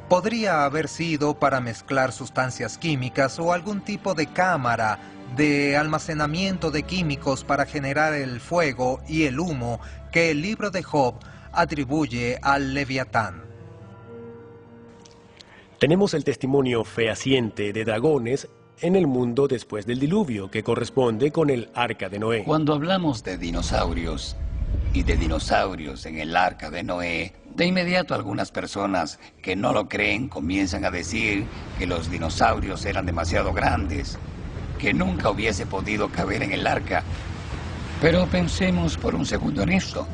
Podría haber sido para mezclar sustancias químicas o algún tipo de cámara de almacenamiento de químicos para generar el fuego y el humo que el libro de Job atribuye al Leviatán. Tenemos el testimonio fehaciente de dragones en el mundo después del diluvio, que corresponde con el Arca de Noé. Cuando hablamos de dinosaurios y de dinosaurios en el Arca de Noé, de inmediato algunas personas que no lo creen comienzan a decir que los dinosaurios eran demasiado grandes, que nunca hubiese podido caber en el arca. Pero pensemos por un segundo en esto.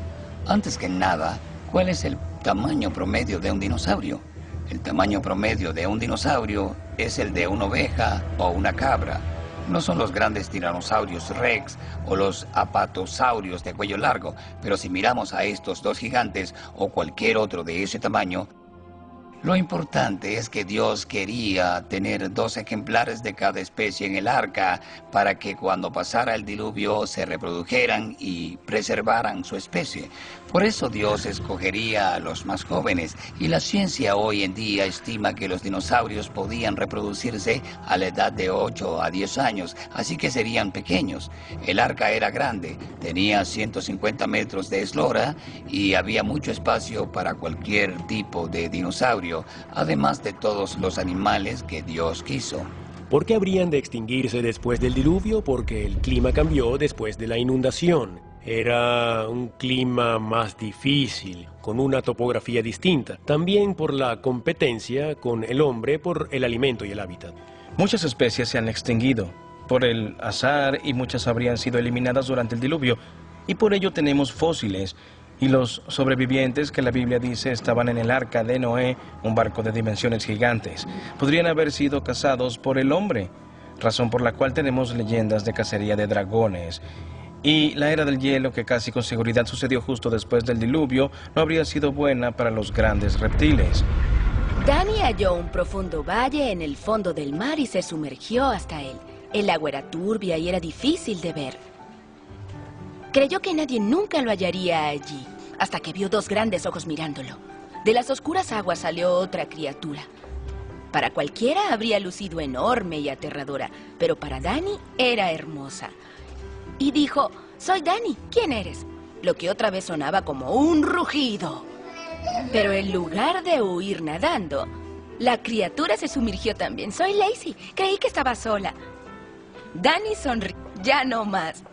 Antes que nada, ¿cuál es el tamaño promedio de un dinosaurio? El tamaño promedio de un dinosaurio es el de una oveja o una cabra. No son los grandes tiranosaurios rex o los apatosaurios de cuello largo, pero si miramos a estos dos gigantes o cualquier otro de ese tamaño, lo importante es que Dios quería tener 2 ejemplares de cada especie en el arca para que cuando pasara el diluvio se reprodujeran y preservaran su especie. Por eso Dios escogería a los más jóvenes y la ciencia hoy en día estima que los dinosaurios podían reproducirse a la edad de 8 a 10 años, así que serían pequeños. El arca era grande, tenía 150 metros de eslora y había mucho espacio para cualquier tipo de dinosaurio, además de todos los animales que Dios quiso. ¿Por qué habrían de extinguirse después del diluvio? Porque el clima cambió después de la inundación. Era un clima más difícil, con una topografía distinta. También por la competencia con el hombre por el alimento y el hábitat. Muchas especies se han extinguido por el azar y muchas habrían sido eliminadas durante el diluvio. Y por ello tenemos fósiles. Y los sobrevivientes que la Biblia dice estaban en el Arca de Noé, un barco de dimensiones gigantes, podrían haber sido cazados por el hombre, razón por la cual tenemos leyendas de cacería de dragones. Y la era del hielo, que casi con seguridad sucedió justo después del diluvio, no habría sido buena para los grandes reptiles. Danny halló un profundo valle en el fondo del mar y se sumergió hasta él. El agua era turbia y era difícil de ver. Creyó que nadie nunca lo hallaría allí, hasta que vio 2 grandes ojos mirándolo. De las oscuras aguas salió otra criatura. Para cualquiera habría lucido enorme y aterradora, pero para Danny era hermosa. Y dijo, «Soy Danny, ¿quién eres?», lo que otra vez sonaba como un rugido. Pero en lugar de huir nadando, la criatura se sumergió también. «Soy Lacey, creí que estaba sola». Danny sonrió, «Ya no más».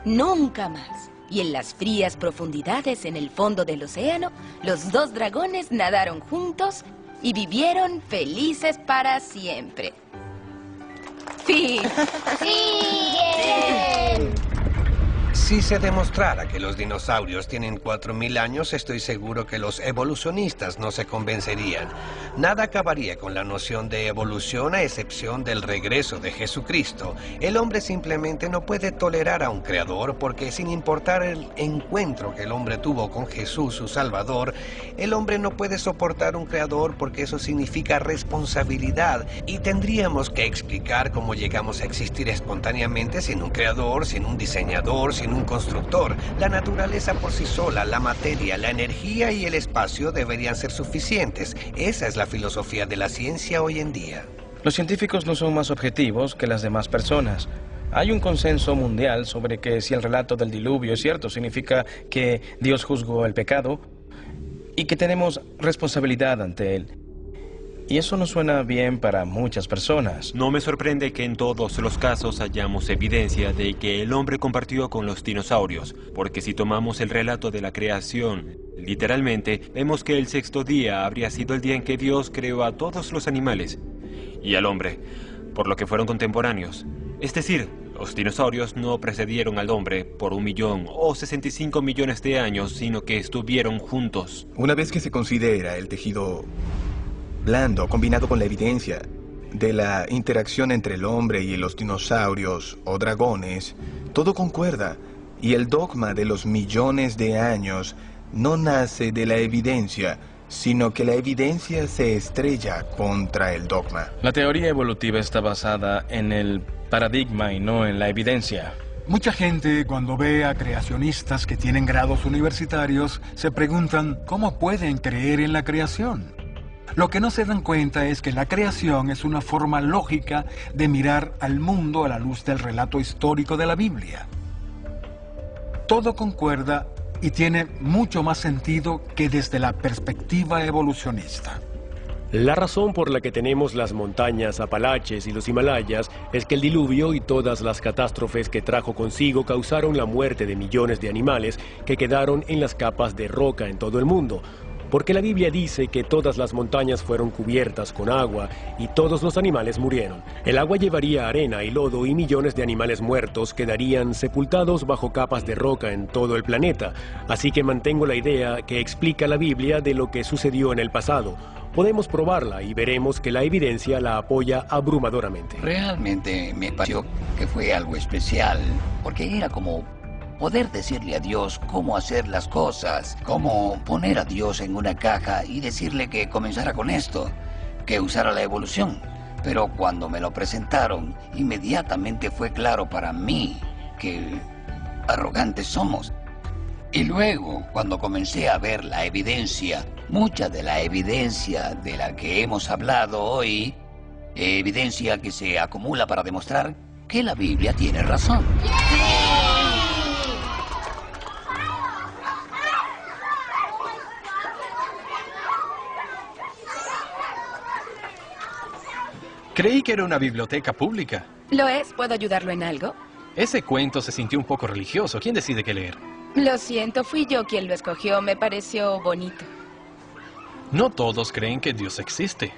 Nunca más. Y en las frías profundidades en el fondo del océano, los 2 dragones nadaron juntos y vivieron felices para siempre. Fin. ¡Sí! Si se demostrara que los dinosaurios tienen 4.000 años, estoy seguro que los evolucionistas no se convencerían. Nada acabaría con la noción de evolución a excepción del regreso de Jesucristo. El hombre simplemente no puede tolerar a un creador porque sin importar el encuentro que el hombre tuvo con Jesús, su Salvador, el hombre no puede soportar un creador porque eso significa responsabilidad y tendríamos que explicar cómo llegamos a existir espontáneamente sin un creador, sin un diseñador, sin un constructor. La naturaleza por sí sola, la materia, la energía y el espacio deberían ser suficientes. Esa es la filosofía de la ciencia hoy en día. Los científicos no son más objetivos que las demás personas. Hay un consenso mundial sobre que si el relato del diluvio es cierto, significa que Dios juzgó el pecado y que tenemos responsabilidad ante él. Y eso no suena bien para muchas personas. No me sorprende que en todos los casos hayamos evidencia de que el hombre compartió con los dinosaurios, porque si tomamos el relato de la creación, literalmente, vemos que el sexto día habría sido el día en que Dios creó a todos los animales y al hombre, por lo que fueron contemporáneos. Es decir, los dinosaurios no precedieron al hombre por 1 millón o 65 millones de años, sino que estuvieron juntos. Una vez que se considera el tejido blando combinado con la evidencia de la interacción entre el hombre y los dinosaurios o dragones, todo concuerda y el dogma de los millones de años no nace de la evidencia, sino que la evidencia se estrella contra el dogma. La teoría evolutiva está basada en el paradigma y no en la evidencia. Mucha gente, cuando ve a creacionistas que tienen grados universitarios, se preguntan ¿cómo pueden creer en la creación? Lo que no se dan cuenta es que la creación es una forma lógica de mirar al mundo a la luz del relato histórico de la Biblia. Todo concuerda y tiene mucho más sentido que desde la perspectiva evolucionista. La razón por la que tenemos las montañas Apalaches y los Himalayas es que el diluvio y todas las catástrofes que trajo consigo causaron la muerte de millones de animales que quedaron en las capas de roca en todo el mundo. Porque la Biblia dice que todas las montañas fueron cubiertas con agua y todos los animales murieron. El agua llevaría arena y lodo y millones de animales muertos quedarían sepultados bajo capas de roca en todo el planeta. Así que mantengo la idea que explica la Biblia de lo que sucedió en el pasado. Podemos probarla y veremos que la evidencia la apoya abrumadoramente. Realmente me pareció que fue algo especial, porque era como poder decirle a Dios cómo hacer las cosas, cómo poner a Dios en una caja y decirle que comenzara con esto, que usara la evolución. Pero cuando me lo presentaron, inmediatamente fue claro para mí que arrogantes somos. Y luego, cuando comencé a ver la evidencia, mucha de la evidencia de la que hemos hablado hoy, evidencia que se acumula para demostrar que la Biblia tiene razón. Creí que era una biblioteca pública. ¿Lo es? ¿Puedo ayudarlo en algo? Ese cuento se sintió un poco religioso. ¿Quién decide qué leer? Lo siento, fui yo quien lo escogió. Me pareció bonito. No todos creen que Dios existe.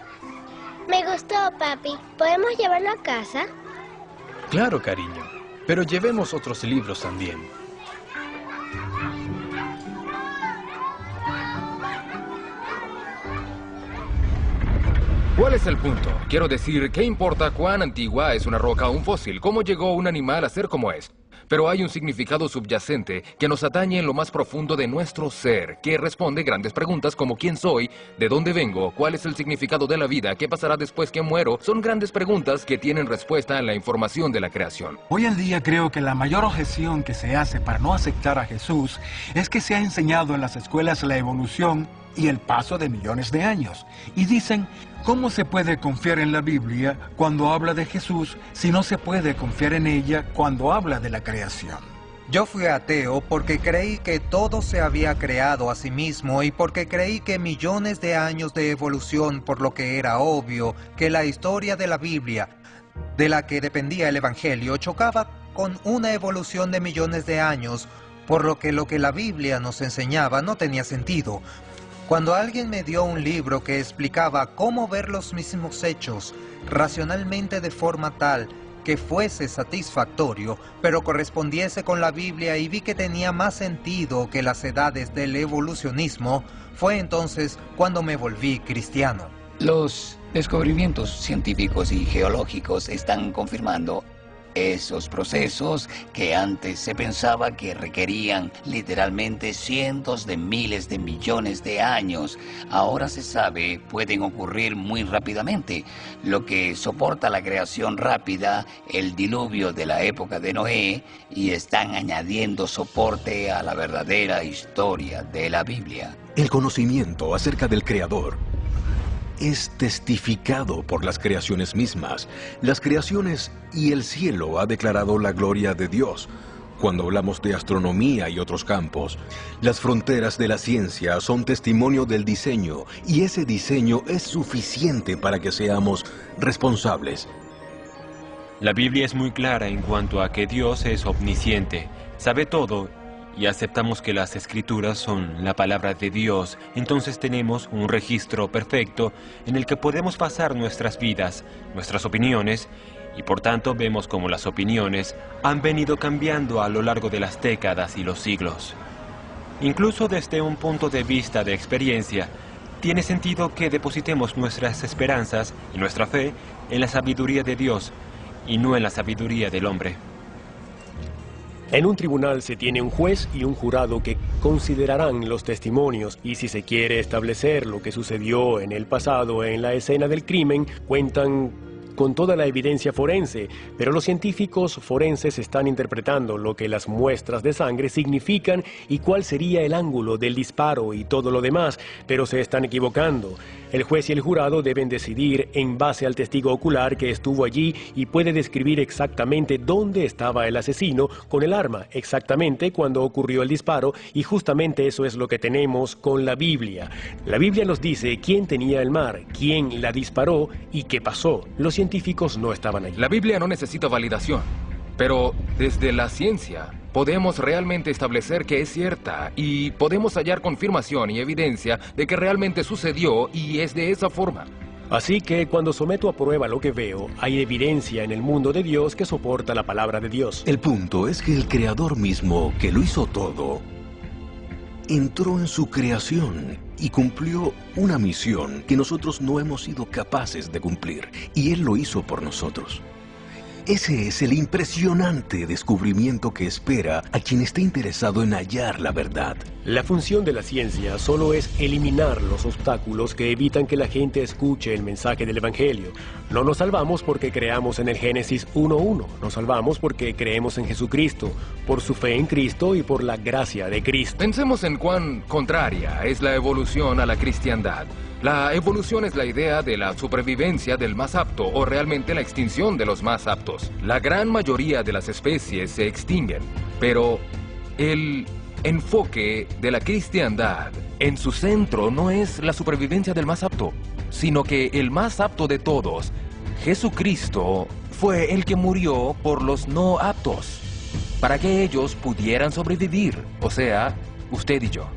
Me gustó, papi. ¿Podemos llevarlo a casa? Claro, cariño. Pero llevemos otros libros también. ¿Cuál es el punto? Quiero decir, ¿qué importa cuán antigua es una roca o un fósil? ¿Cómo llegó un animal a ser como es? Pero hay un significado subyacente que nos atañe en lo más profundo de nuestro ser, que responde grandes preguntas como ¿quién soy? ¿De dónde vengo? ¿Cuál es el significado de la vida? ¿Qué pasará después que muero? Son grandes preguntas que tienen respuesta en la información de la creación. Hoy en día creo que la mayor objeción que se hace para no aceptar a Jesús es que se ha enseñado en las escuelas la evolución y el paso de millones de años. Y dicen, ¿cómo se puede confiar en la Biblia cuando habla de Jesús si no se puede confiar en ella cuando habla de la creación? Yo fui ateo porque creí que todo se había creado a sí mismo y porque creí que millones de años de evolución, por lo que era obvio que la historia de la Biblia, de la que dependía el Evangelio, chocaba con una evolución de millones de años, por lo que la Biblia nos enseñaba no tenía sentido. Cuando alguien me dio un libro que explicaba cómo ver los mismos hechos racionalmente de forma tal que fuese satisfactorio, pero correspondiese con la Biblia, y vi que tenía más sentido que las edades del evolucionismo, fue entonces cuando me volví cristiano. Los descubrimientos científicos y geológicos están confirmando esos procesos que antes se pensaba que requerían literalmente cientos de miles de millones de años. Ahora se sabe pueden ocurrir muy rápidamente, lo que soporta la creación rápida, el diluvio de la época de Noé, y están añadiendo soporte a la verdadera historia de la Biblia. El conocimiento acerca del Creador es testificado por las creaciones mismas. Las creaciones y el cielo ha declarado la gloria de Dios. Cuando hablamos de astronomía y otros campos, las fronteras de la ciencia son testimonio del diseño, y ese diseño es suficiente para que seamos responsables. La Biblia es muy clara en cuanto a que Dios es omnisciente, sabe todo, y aceptamos que las Escrituras son la palabra de Dios. Entonces tenemos un registro perfecto en el que podemos basar nuestras vidas, nuestras opiniones, y por tanto vemos cómo las opiniones han venido cambiando a lo largo de las décadas y los siglos. Incluso desde un punto de vista de experiencia, tiene sentido que depositemos nuestras esperanzas y nuestra fe en la sabiduría de Dios y no en la sabiduría del hombre. En un tribunal se tiene un juez y un jurado que considerarán los testimonios, y si se quiere establecer lo que sucedió en el pasado en la escena del crimen, cuentan con toda la evidencia forense, pero los científicos forenses están interpretando lo que las muestras de sangre significan y cuál sería el ángulo del disparo y todo lo demás, pero se están equivocando. El juez y el jurado deben decidir en base al testigo ocular que estuvo allí y puede describir exactamente dónde estaba el asesino con el arma, exactamente cuando ocurrió el disparo, y justamente eso es lo que tenemos con la Biblia. La Biblia nos dice quién tenía el mar, quién la disparó y qué pasó. Los científicos no estaban allí. La Biblia no necesita validación, pero desde la ciencia podemos realmente establecer que es cierta y podemos hallar confirmación y evidencia de que realmente sucedió y es de esa forma. Así que cuando someto a prueba lo que veo, hay evidencia en el mundo de Dios que soporta la palabra de Dios. El punto es que el Creador mismo, que lo hizo todo, entró en su creación y cumplió una misión que nosotros no hemos sido capaces de cumplir, y Él lo hizo por nosotros. Ese es el impresionante descubrimiento que espera a quien esté interesado en hallar la verdad. La función de la ciencia solo es eliminar los obstáculos que evitan que la gente escuche el mensaje del Evangelio. No nos salvamos porque creamos en el Génesis 1:1. Nos salvamos porque creemos en Jesucristo, por su fe en Cristo y por la gracia de Cristo. Pensemos en cuán contraria es la evolución a la cristiandad. La evolución es la idea de la supervivencia del más apto o realmente la extinción de los más aptos. La gran mayoría de las especies se extinguen, pero el enfoque de la cristiandad en su centro no es la supervivencia del más apto, sino que el más apto de todos, Jesucristo, fue el que murió por los no aptos, para que ellos pudieran sobrevivir, o sea, usted y yo.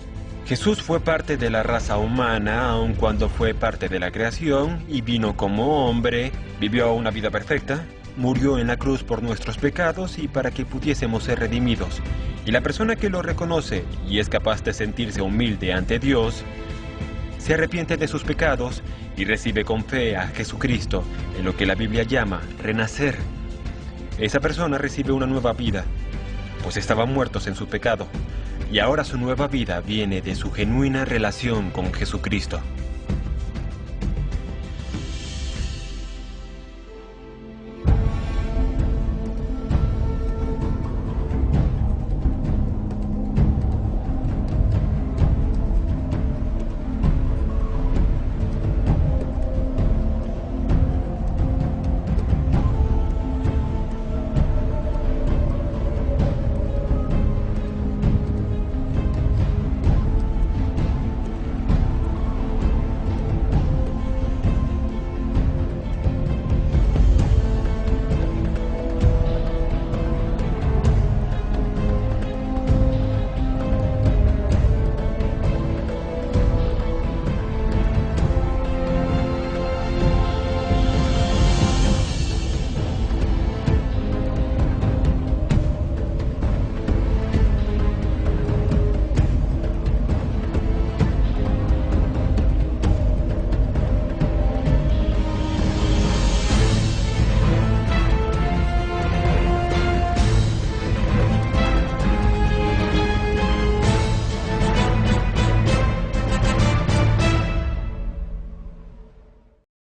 Jesús fue parte de la raza humana, aun cuando fue parte de la creación, y vino como hombre, vivió una vida perfecta, murió en la cruz por nuestros pecados y para que pudiésemos ser redimidos. Y la persona que lo reconoce y es capaz de sentirse humilde ante Dios, se arrepiente de sus pecados y recibe con fe a Jesucristo en lo que la Biblia llama renacer. Esa persona recibe una nueva vida, pues estaban muertos en su pecado. Y ahora su nueva vida viene de su genuina relación con Jesucristo.